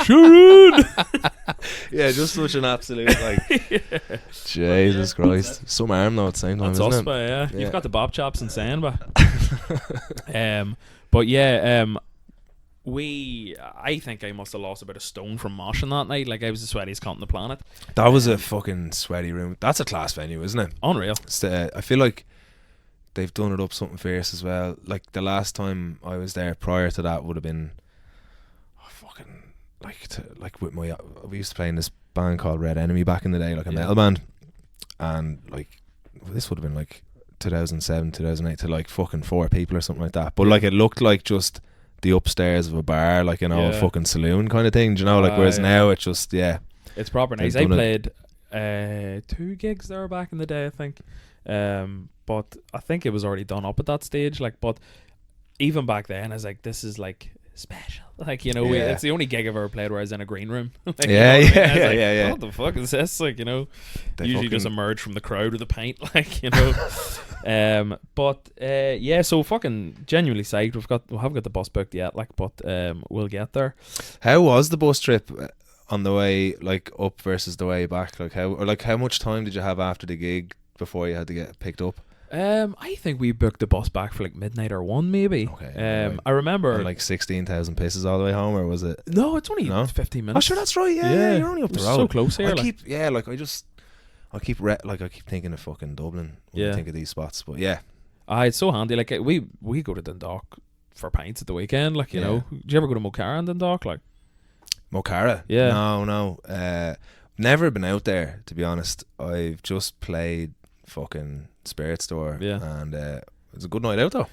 Sharon. Yeah, just such an absolute Jesus Christ. Some arm though at the same time. That's us, but you've got the bob chops insane, but but I think I must have lost about a stone from moshing that night. Like, I was the sweatiest cunt on the planet. That was a fucking sweaty room. That's a class venue, isn't it? Unreal. I feel like they've done it up something fierce as well. Like, the last time I was there prior to that would have been with my, we used to play in this band called Red Enemy back in the day, like a metal band, and like this would have been like 2007, 2008 to like fucking 4 people or something like that. But like, it looked like just the upstairs of a bar, like, you know, a fucking saloon kind of thing, do you know, like, whereas now it's just, it's proper nice. I played 2 gigs there back in the day, I think, but I think it was already done up at that stage, like, but even back then I was like, this is like special, like, you know, it's the only gig I've ever played where I was in a green room. Like, yeah. What the fuck is this? Like, you know, usually just emerge from the crowd with a pint, like, you know. So fucking genuinely psyched. We haven't got the bus booked yet, like, but we'll get there. How was the bus trip on the way, like, up versus the way back? Like, how much time did you have after the gig before you had to get picked up? I think we booked the bus back for like midnight or 1 maybe. Okay. I remember, and like 16,000 pisses all the way home, or was it? No, it's only 15 minutes. Oh, sure, that's right. Yeah, you're only up the road. So close here. I keep thinking of fucking Dublin when I think of these spots, but it's so handy. Like, we go to Dundalk for pints at the weekend. Like, you know, do you ever go to Mocara in Dundalk? Like, Mocara? Yeah. No. Never been out there, to be honest. I've just played fucking Spirit Store, and it was a good night out though.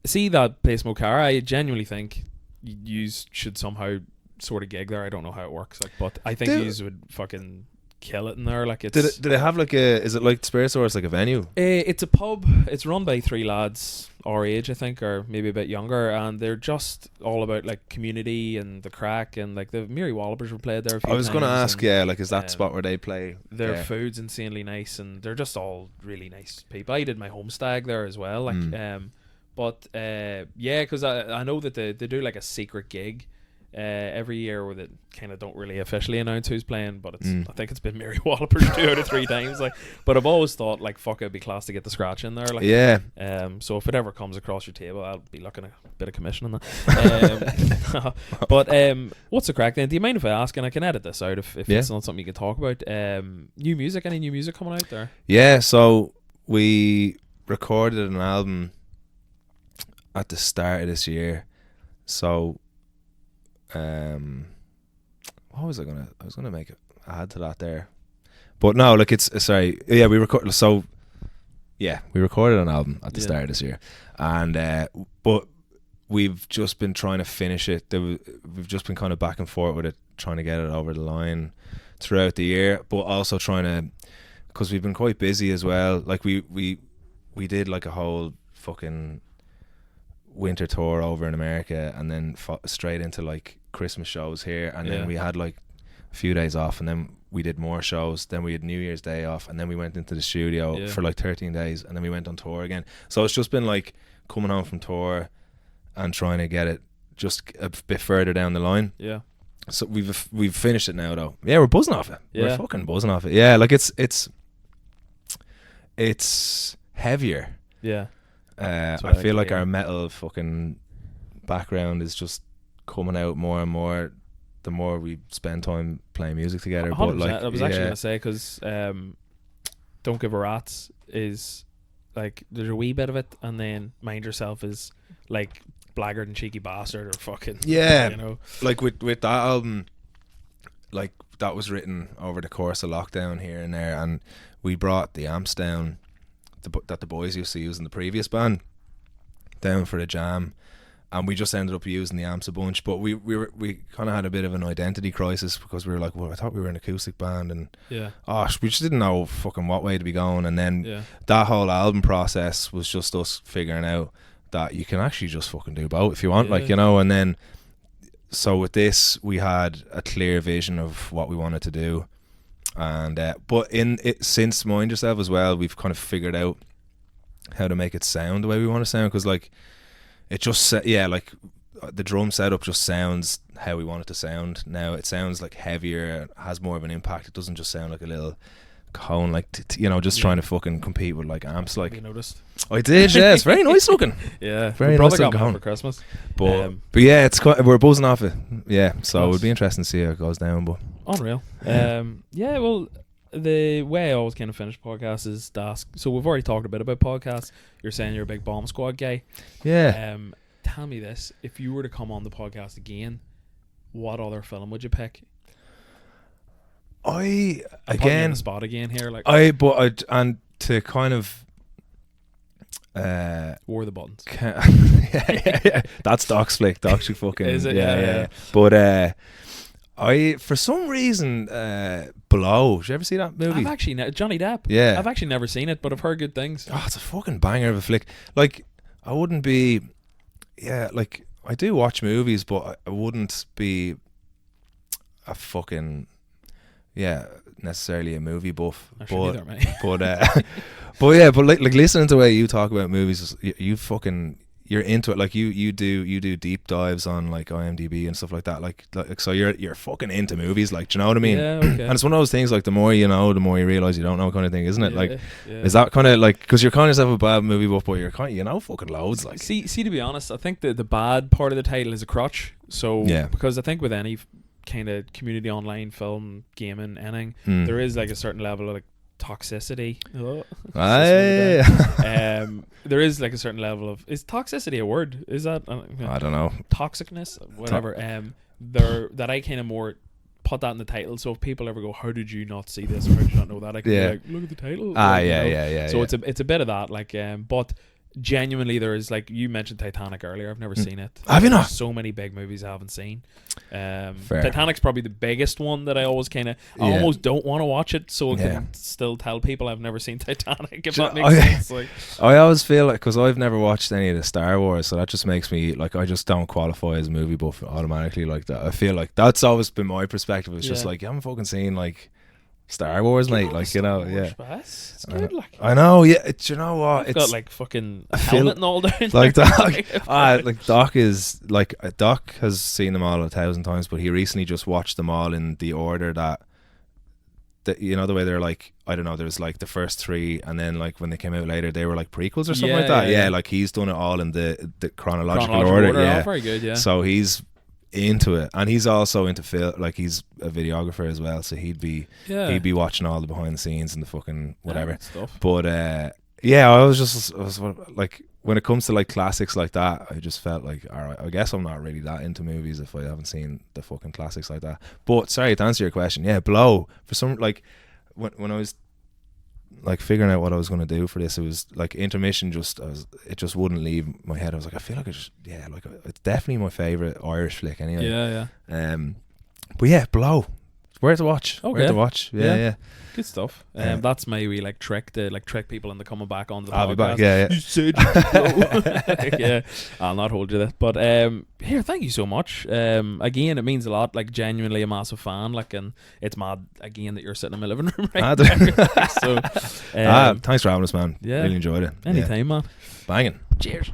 See that place Mocara, I genuinely think you should somehow sort of gig there. I don't know how it works, like, but I think you would fucking kill it in there. Like, it's did it have like is it like Spirit Store? It's like a venue. It's a pub. It's run by 3 lads our age, I think, or maybe a bit younger, and they're just all about like community and the crack, and like the Mary Wallopers were played there a few I was times, going to ask, like, is that spot where they play? Their food's insanely nice, and they're just all really nice people. I did my home stag there as well, like, because I know that they do like a secret gig every year where they kind of don't really officially announce who's playing, but it's I think it's been Mary Wallopers 2 out of 3 times, like, but I've always thought, like, fuck, it'd be class to get the scratch in there, like, so if it ever comes across your table, I'll be looking a bit of commission on that. But what's the crack then? Do you mind if I ask, and I can edit this out if it's not something you can talk about? New music, any new music coming out there? So we recorded an album at the start of this year, so what was I was gonna make it add to that there, but no, like, it's we recorded an album at the start of this year, and but we've just been trying to finish it. We've just been kind of back and forth with it, trying to get it over the line throughout the year, but also trying to, because we've been quite busy as well. Like, we did like a whole fucking winter tour over in America, and then straight into like Christmas shows here, and then we had like a few days off, and then we did more shows, then we had New Year's Day off, and then we went into the studio for like 13 days, and then we went on tour again. So it's just been like coming home from tour and trying to get it just a bit further down the line. So we've finished it now though. We're buzzing off it. We're fucking buzzing off it. Like, it's heavier. I feel like our metal fucking background is just coming out more and more the more we spend time playing music together. But like, I was actually going to say, because Don't Give a Rat's is like, there's a wee bit of it, and then Mind Yourself is like Blackguard and Cheeky Bastard, or fucking, you know, like with that album, like, that was written over the course of lockdown here and there, and we brought the amps down that the boys used to use in the previous band down for a jam, and we just ended up using the amps a bunch. But we kind of had a bit of an identity crisis, because we were like, well, I thought we were an acoustic band, and we just didn't know fucking what way to be going. And then that whole album process was just us figuring out that you can actually just fucking do both if you want, like, you know. And then so with this, we had a clear vision of what we wanted to do, and but in it, since Mind Yourself as well, we've kind of figured out how to make it sound the way we want to sound, because like, it just like the drum setup just sounds how we want it to sound now. It sounds like heavier, has more of an impact. It doesn't just sound like a little cone, like you know, just trying to fucking compete with like amps. Have you Like noticed? I did, yeah. It's very nice looking. Yeah, Very my brother nice got looking one cone. for Christmas. But yeah, it's quite, we're buzzing off it. Yeah, so Nice. it'd be interesting to see how it goes down. But Unreal. Yeah, well, the way I always kind of finish podcasts is to ask. So we've already talked a bit about podcasts. You're saying you're a big Bomb Squad guy. yeah, Tell me this: if you were to come on the podcast again, what other film would you pick? I I'm putting you on again, the spot again here, like and to kind of War the Buttons. yeah. That's Doc's flick. Doc should fucking Is it? yeah. Yeah. But I for some reason Blow. Did you ever see that movie? I've actually Johnny Depp. Yeah. I've actually never seen it, but I've heard good things. Oh, it's a fucking banger of a flick. Like I wouldn't be, like I do watch movies, but I wouldn't be a fucking necessarily a movie buff. I shouldn't either, mate. But like listening to the way you talk about movies, you fucking, you're into it. Like you do deep dives on like IMDb and stuff like that. Like so you're fucking into movies. Like, do you know what I mean? Yeah, okay. And it's one of those things like the more you know, the more you realize you don't know, kind of thing, isn't it? Yeah, Like, yeah. is that kind of like, because you're calling yourself a bad movie buff, but you're kind of, you know, fucking loads. Like, See, to be honest, I think the bad part of the title is a crutch. So Yeah. because I think with any kind of community online film, gaming, anything, Mm. there is like a certain level of like toxicity. There is like a certain level of, is toxicity a word? Is that I don't know. toxicness? Whatever. There that I kind of more put that in the title. So if people ever go, "How did you not see this? Or how did you not know that?" I can Yeah. be like, "Look at the title." Ah, Like, you yeah, know? yeah. So yeah. it's a bit of that, like, but genuinely there is, like you mentioned Titanic earlier. I've never seen it. Have you not? There's so many big movies I haven't seen. Fair. Titanic's probably the biggest one that I always kind of, I Yeah. almost don't want to watch it, so I Yeah. can still tell people I've never seen Titanic. If Do you that know- makes okay. sense. Like, I always feel like, because I've never watched any of the Star Wars, so that just makes me like, I just don't qualify as a movie buff automatically like that. I feel like that's always been my perspective. It's just Yeah. like, you haven't fucking seen like Star Wars, mate. Like, you know, yeah. It's good. Like, I know, yeah. Do you know what? I've got like fucking I feel- helmet and all down. like there. Doc. Like Doc is like, Doc has seen them all 1,000 times, but he recently just watched them all in the order that you know, the way they're like, I don't know, there's like the first three, and then like when they came out later they were like prequels or something Yeah, like that. yeah, Yeah, yeah. like he's done it all in the chronological Chronological order. Yeah. Oh, very good. Yeah. So he's into it, and he's also into film. Like, he's a videographer as well, so he'd be watching all the behind the scenes and the fucking whatever. Stuff. But yeah, I was like, when it comes to like classics like that, I just felt like, all right, I guess I'm not really that into movies if I haven't seen the fucking classics like that. But sorry, to answer your question, yeah, Blow, for some, like when I was like figuring out what I was going to do for this, it was like Intermission, it just wouldn't leave my head. I was like, I feel like it's definitely my favourite Irish flick anyway. Yeah. But yeah, Blow, it's worth to watch. Okay. Worth to watch. Yeah. Good stuff. Yeah. That's my wee like trick to like trick people into coming back on the I'll podcast. be back. Yeah. You said you yeah, I'll not hold you to that. But here, thank you so much. Again, it means a lot. Like, genuinely a massive fan. Like, and it's mad again that you're sitting in my living room right now. So, Thanks for having us, man. Yeah. Really enjoyed it. anytime, man. Banging. Cheers.